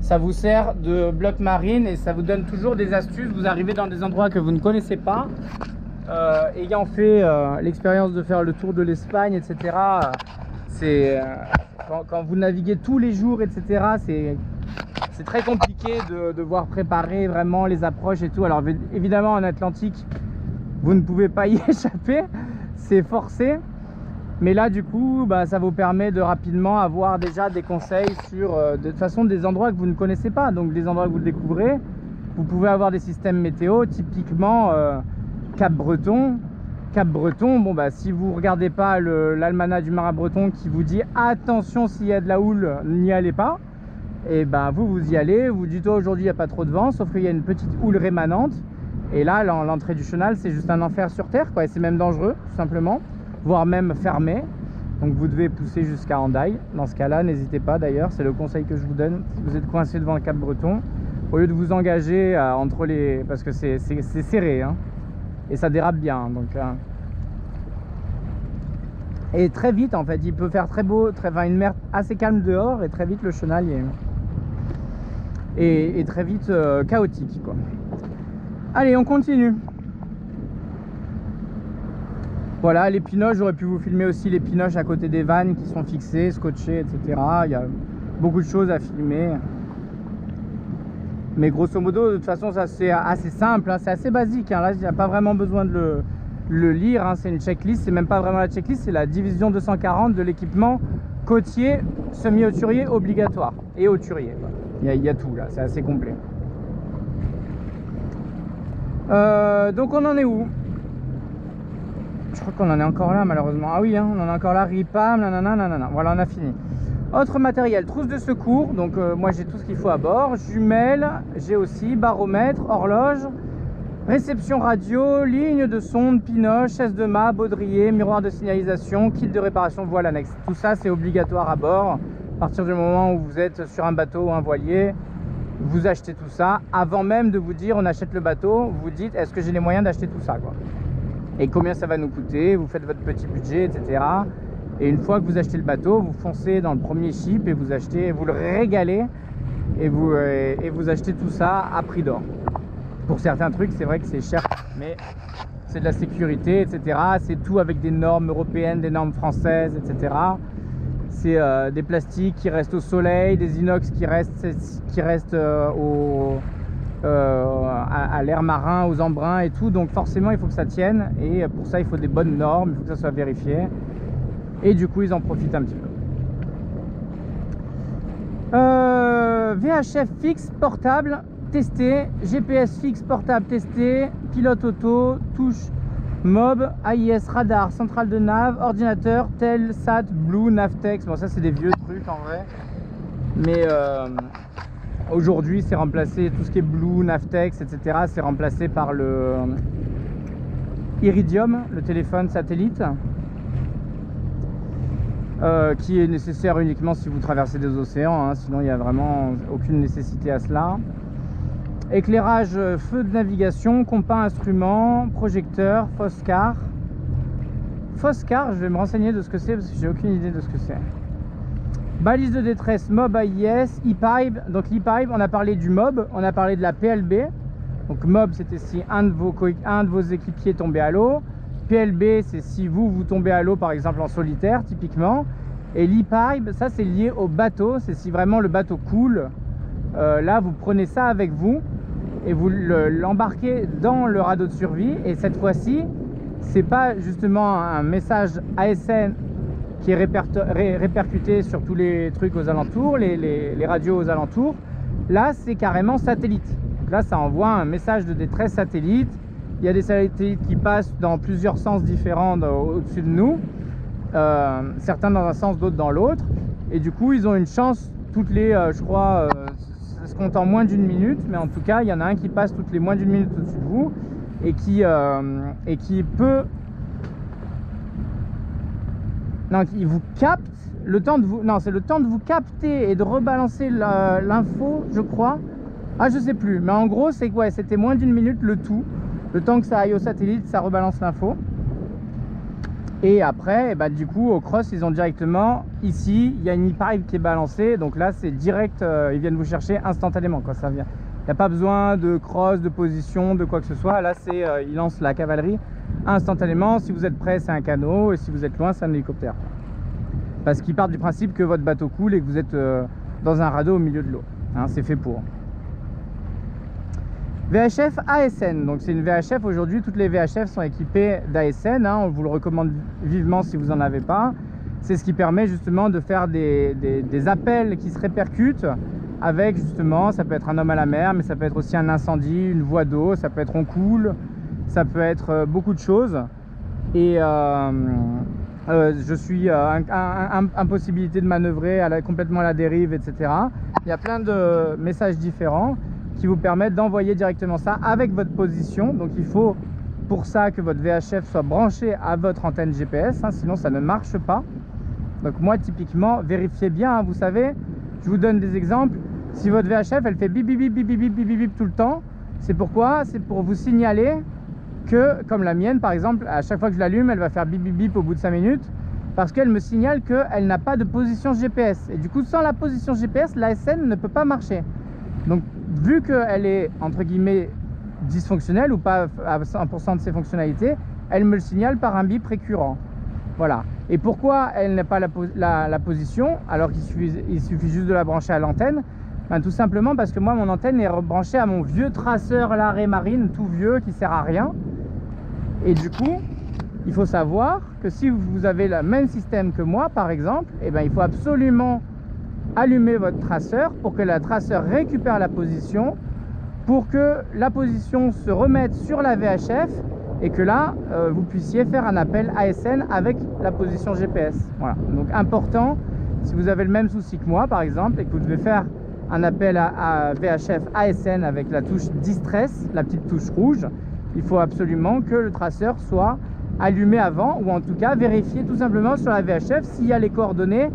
Ça vous sert de bloc marine et ça vous donne toujours des astuces. Vous arrivez dans des endroits que vous ne connaissez pas. Ayant fait l'expérience de faire le tour de l'Espagne, etc. C'est quand vous naviguez tous les jours, etc. C'est très compliqué de devoir préparer vraiment les approches et tout. Alors évidemment en Atlantique, vous ne pouvez pas y échapper, c'est forcé. Mais là du coup, ça vous permet de rapidement avoir déjà des conseils sur de toute façon des endroits que vous ne connaissez pas. Donc des endroits que vous découvrez. Vous pouvez avoir des systèmes météo, typiquement Cap-Breton. Cap-Breton, si vous regardez pas l'almanach du marin breton qui vous dit attention s'il y a de la houle, n'y allez pas. Et vous y allez, vous dites aujourd'hui il n'y a pas trop de vent, sauf qu'il y a une petite houle rémanente. Et là, l'entrée du chenal, c'est juste un enfer sur terre, quoi. Et c'est même dangereux, tout simplement, voire même fermé. Donc vous devez pousser jusqu'à Hendaye. Dans ce cas-là, n'hésitez pas d'ailleurs, c'est le conseil que je vous donne. Si vous êtes coincé devant le Cap Breton, au lieu de vous engager entre les... parce que c'est serré, hein, et ça dérape bien. Donc, et très vite, en fait, il peut faire très beau, une mer assez calme dehors, et très vite le chenal est très vite chaotique, quoi. Allez, on continue. Voilà, les pinoches, j'aurais pu vous filmer aussi les pinoches à côté des vannes qui sont fixées, scotchées, etc. Il y a beaucoup de choses à filmer. Mais grosso modo, de toute façon, ça c'est assez simple, hein, c'est assez basique. Hein. Là, il n'y a pas vraiment besoin de le lire. Hein. C'est une checklist, c'est même pas vraiment la checklist, c'est la division 240 de l'équipement côtier, semi-hauturier obligatoire et hauturier. Il y a tout là, c'est assez complet. Donc on en est où? Je crois qu'on en est encore là malheureusement. Ah oui, hein, on en est encore là, RIPAM, nanana. Voilà, on a fini. Autre matériel, trousse de secours. Donc moi j'ai tout ce qu'il faut à bord. Jumelles, j'ai aussi baromètre, horloge, réception radio, ligne de sonde, pinoche, chaise de mât, baudrier, miroir de signalisation, kit de réparation, voile annexe. Tout ça c'est obligatoire à bord. À partir du moment où vous êtes sur un bateau ou un voilier, vous achetez tout ça. Avant même de vous dire on achète le bateau, vous dites est-ce que j'ai les moyens d'acheter tout ça, quoi. Et combien ça va nous coûter, vous faites votre petit budget, etc. Et une fois que vous achetez le bateau, vous foncez dans le premier ship et vous achetez, vous le régalez et vous achetez tout ça à prix d'or. Pour certains trucs, c'est vrai que c'est cher, mais c'est de la sécurité, etc. C'est tout avec des normes européennes, des normes françaises, etc. C'est des plastiques qui restent au soleil, des inox qui restent à l'air marin, aux embruns et tout. Donc forcément, il faut que ça tienne. Et pour ça, il faut des bonnes normes, il faut que ça soit vérifié. Et du coup, ils en profitent un petit peu. VHF fixe portable testé, GPS fixe portable testé, pilote auto, touche MOB, AIS, radar, centrale de nav, ordinateur, tel, sat, blue, navtex. Bon, ça c'est des vieux trucs en vrai, mais aujourd'hui c'est remplacé, tout ce qui est blue, navtex, etc. c'est remplacé par le Iridium, le téléphone satellite, qui est nécessaire uniquement si vous traversez des océans, hein, sinon il n'y a vraiment aucune nécessité à cela. Éclairage, feu de navigation, compas instrument, projecteur, Foscar. Foscar, je vais me renseigner de ce que c'est parce que j'ai aucune idée de ce que c'est. Balise de détresse, MOB AIS, e-pipe. Donc l'e-pipe, on a parlé du MOB, on a parlé de la PLB. Donc MOB, c'était si un de vos équipiers tombait à l'eau. PLB, c'est si vous tombez à l'eau, par exemple en solitaire, typiquement. Et l'e-pipe, ça c'est lié au bateau, c'est si vraiment le bateau coule. Là, vous prenez ça avec vous et vous l'embarquez dans le radeau de survie. Et cette fois-ci, c'est pas justement un message ASN qui est répercuté sur tous les trucs aux alentours, les radios aux alentours. Là, c'est carrément satellite. Donc là, ça envoie un message de détresse satellite. Il y a des satellites qui passent dans plusieurs sens différents au-dessus de nous. Certains dans un sens, d'autres dans l'autre. Et du coup, ils ont une chance toutes les, je crois, ça se compte en moins d'une minute, mais en tout cas, il y en a un qui passe toutes les moins d'une minute au-dessus de vous et qui peut Non, il vous capte le temps de vous... Non, c'est le temps de vous capter et de rebalancer l'info, je crois. Ah, je sais plus. Mais en gros, c'est quoi? C'était moins d'1 minute le tout. Le temps que ça aille au satellite, ça rebalance l'info. Et après, bah, du coup, au cross, ils ont directement, ici, il y a une e-pipe qui est balancée. Donc là, c'est direct, ils viennent vous chercher instantanément quand ça vient. Il n'y a pas besoin de cross, de position, de quoi que ce soit. Là, c'est ils lancent la cavalerie instantanément. Si vous êtes prêt, c'est un canot. Et si vous êtes loin, c'est un hélicoptère. Parce qu'ils partent du principe que votre bateau coule et que vous êtes dans un radeau au milieu de l'eau. Hein, c'est fait pour. VHF ASN, donc c'est une VHF. Aujourd'hui, toutes les VHF sont équipées d'ASN, hein, on vous le recommande vivement si vous n'en avez pas. C'est ce qui permet justement de faire des appels qui se répercutent avec justement, ça peut être un homme à la mer, mais ça peut être aussi un incendie, une voie d'eau, ça peut être on coule, ça peut être beaucoup de choses. Et je suis impossibilité de manœuvrer complètement à la dérive, etc. Il y a plein de messages différents qui vous permettent d'envoyer directement ça avec votre position. Donc il faut pour ça que votre VHF soit branché à votre antenne GPS, hein, sinon ça ne marche pas. Donc moi typiquement, vérifiez bien, hein, vous savez, je vous donne des exemples. Si votre VHF elle fait bip bip bip bip bip bip bip bip tout le temps, c'est pourquoi? C'est pour vous signaler que, comme la mienne par exemple, à chaque fois que je l'allume, elle va faire bip bip bip au bout de 5 minutes parce qu'elle me signale qu'elle n'a pas de position GPS. Et du coup, sans la position GPS, l'ASN ne peut pas marcher. Donc vu qu'elle est entre guillemets dysfonctionnelle ou pas à 100% de ses fonctionnalités, elle me le signale par un bip récurrent. Voilà. Et pourquoi elle n'a pas la position alors qu'il suffit juste de la brancher à l'antenne? Ben, tout simplement parce que moi mon antenne est branchée à mon vieux traceur Larrey Marine tout vieux qui sert à rien. Et du coup il faut savoir que si vous avez le même système que moi par exemple, et ben, il faut absolument allumer votre traceur pour que le traceur récupère la position, pour que la position se remette sur la VHF et que là vous puissiez faire un appel ASN avec la position GPS. Voilà, donc important, si vous avez le même souci que moi par exemple et que vous devez faire un appel à VHF ASN avec la touche Distress, la petite touche rouge, il faut absolument que le traceur soit allumé avant, ou en tout cas vérifier tout simplement sur la VHF s'il y a les coordonnées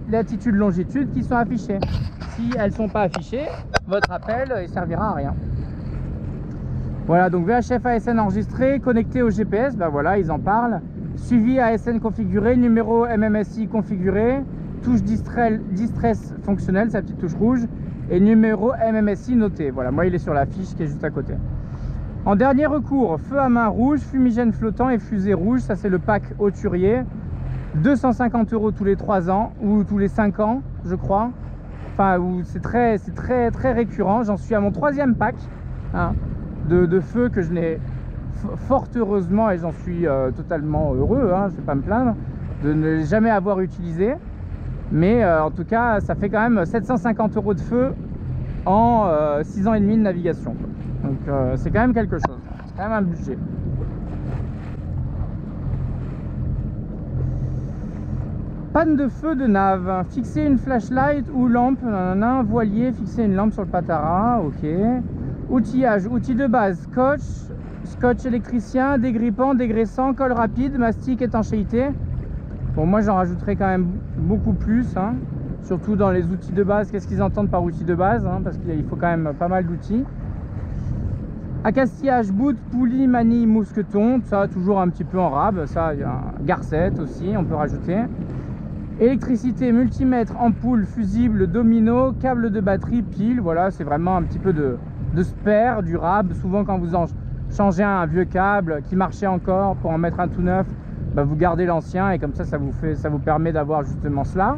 latitude, longitude qui sont affichées. Si elles ne sont pas affichées, votre appel il servira à rien. Voilà, donc VHF ASN enregistré, connecté au GPS, ben voilà, ils en parlent. Suivi ASN configuré, numéro MMSI configuré, touche Distress fonctionnelle, sa petite touche rouge, et numéro MMSI noté. Voilà, moi il est sur la fiche qui est juste à côté. En dernier recours, feu à main rouge, fumigène flottant et fusée rouge, ça c'est le pack hauturier. 250 € tous les 3 ans ou tous les 5 ans je crois, enfin c'est très récurrent. J'en suis à mon 3e pack, hein, de feu que je n'ai fort heureusement, et j'en suis totalement heureux, hein, je ne vais pas me plaindre de ne jamais avoir utilisé, mais en tout cas ça fait quand même 750 € de feu en 6 ans et demi de navigation, donc c'est quand même quelque chose, c'est quand même un budget. Panne de feu de nave, fixer une flashlight ou lampe, nanana, voilier, fixer une lampe sur le patara, ok. Outillage, outils de base, scotch électricien, dégrippant, dégraissant, colle rapide, mastic, étanchéité. Bon, moi j'en rajouterai quand même beaucoup plus, hein, surtout dans les outils de base. Qu'est-ce qu'ils entendent par outils de base, hein, parce qu'il faut quand même pas mal d'outils. Accastillage, bout, poulie, manille, mousqueton, ça toujours un petit peu en rab, ça il y a un garcette aussi, on peut rajouter. Électricité, multimètre, ampoule, fusible, domino, câble de batterie, pile, voilà, c'est vraiment un petit peu de spare, du rab. Souvent quand vous en changez un vieux câble qui marchait encore pour en mettre un tout neuf, bah vous gardez l'ancien et comme ça vous permet d'avoir justement cela.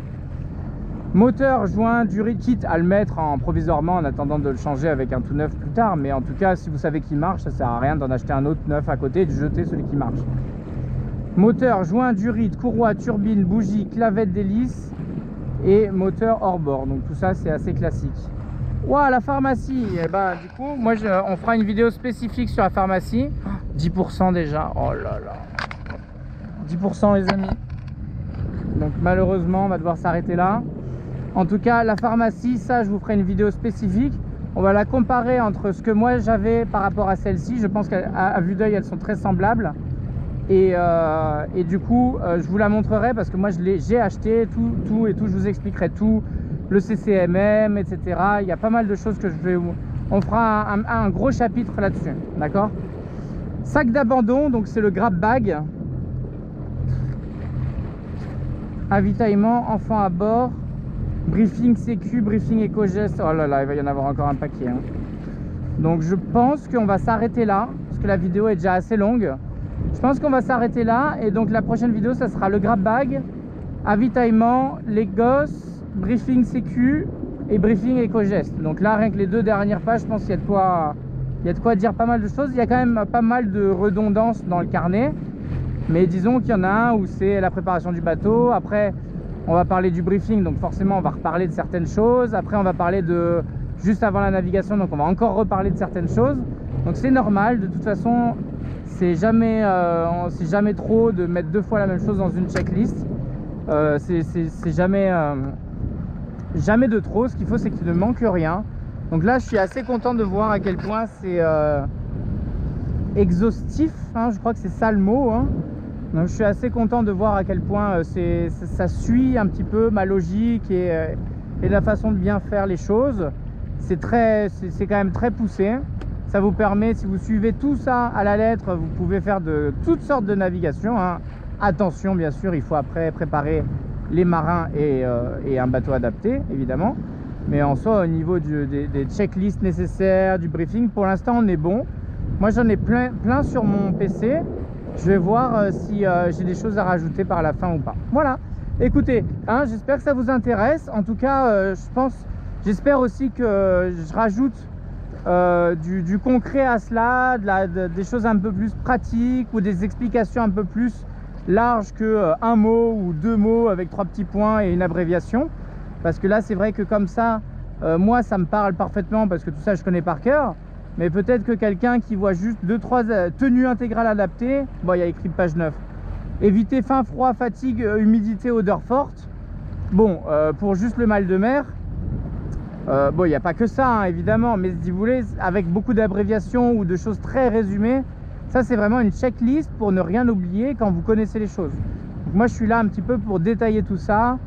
Moteur, joint, durée, quitte à le mettre en provisoirement en attendant de le changer avec un tout neuf plus tard, mais en tout cas si vous savez qu'il marche, ça sert à rien d'en acheter un autre neuf à côté et de jeter celui qui marche. Moteur, joint, durite, courroie, turbine, bougie, clavette d'hélice et moteur hors bord. Donc tout ça c'est assez classique. Ouah, la pharmacie, et ben du coup moi on fera une vidéo spécifique sur la pharmacie. 10% déjà, oh là là, 10% les amis. Donc malheureusement on va devoir s'arrêter là. En tout cas la pharmacie, ça je vous ferai une vidéo spécifique. On va la comparer entre ce que moi j'avais par rapport à celle-ci. Je pense qu'à vue d'œil elles sont très semblables. Et du coup, je vous la montrerai parce que moi j'ai acheté tout, je vous expliquerai tout, le CCMM, etc. Il y a pas mal de choses que on fera un gros chapitre là-dessus, d'accord? Sac d'abandon, donc c'est le grab bag. Avitaillement, enfant à bord, briefing sécu, briefing éco-geste. Oh là là, il va y en avoir encore un paquet, hein. Donc je pense qu'on va s'arrêter là, parce que la vidéo est déjà assez longue. Je pense qu'on va s'arrêter là, et donc la prochaine vidéo, ça sera le grab bag, avitaillement, les gosses, briefing sécu et briefing éco-geste. Donc là, rien que les 2 dernières pages, je pense qu'il y a de quoi dire pas mal de choses. Il y a quand même pas mal de redondance dans le carnet. Mais disons qu'il y en a un où c'est la préparation du bateau. Après, on va parler du briefing, donc forcément, on va reparler de certaines choses. Après, on va parler de juste avant la navigation, donc on va encore reparler de certaines choses. Donc c'est normal, de toute façon, c'est jamais trop de mettre 2 fois la même chose dans une checklist. C'est jamais de trop. Ce qu'il faut, c'est qu'il ne manque rien. Donc là, je suis assez content de voir à quel point c'est exhaustif, hein, je crois que c'est ça le mot, hein. Donc je suis assez content de voir à quel point ça suit un petit peu ma logique et la façon de bien faire les choses. C'est quand même très poussé. Ça vous permet, si vous suivez tout ça à la lettre, vous pouvez faire de toutes sortes de navigations, hein. Attention, bien sûr, il faut après préparer les marins et un bateau adapté, évidemment. Mais en soi, au niveau des checklists nécessaires, du briefing, pour l'instant, on est bon. Moi, j'en ai plein sur mon PC. Je vais voir si j'ai des choses à rajouter par la fin ou pas. Voilà. Écoutez, hein, j'espère que ça vous intéresse. En tout cas, j'espère aussi que je rajoute du concret à cela, des choses un peu plus pratiques ou des explications un peu plus larges que un mot ou 2 mots avec 3 petits points et une abréviation. Parce que là, c'est vrai que comme ça, moi, ça me parle parfaitement parce que tout ça, je connais par cœur. Mais peut-être que quelqu'un qui voit juste 2-3 tenues intégrales adaptées, bon, il y a écrit page 9. Éviter faim, froid, fatigue, humidité, odeur forte. Bon, pour juste le mal de mer, bon, il n'y a pas que ça, hein, évidemment. Mais si vous voulez, avec beaucoup d'abréviations ou de choses très résumées, ça, c'est vraiment une checklist pour ne rien oublier quand vous connaissez les choses. Donc moi, je suis là un petit peu pour détailler tout ça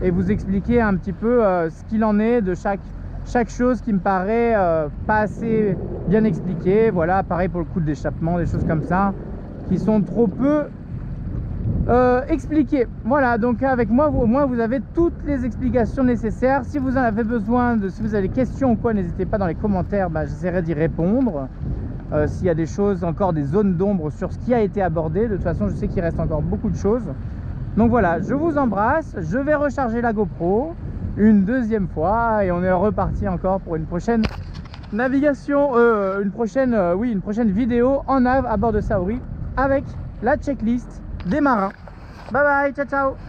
et vous expliquer un petit peu ce qu'il en est de chaque chose qui me paraît pas assez bien expliquée. Voilà, pareil pour le coup d'échappement, des choses comme ça qui sont trop peu expliquées. Voilà, donc avec moi, au moins vous avez toutes les explications nécessaires. Si vous en avez besoin, si vous avez des questions ou quoi, n'hésitez pas dans les commentaires, j'essaierai d'y répondre. S'il y a des choses, encore des zones d'ombre sur ce qui a été abordé, de toute façon je sais qu'il reste encore beaucoup de choses. Donc voilà, je vous embrasse, je vais recharger la GoPro une 2e fois et on est reparti encore pour une prochaine navigation, une prochaine vidéo en nav à bord de Saori avec la checklist des marins. Bye bye, ciao ciao.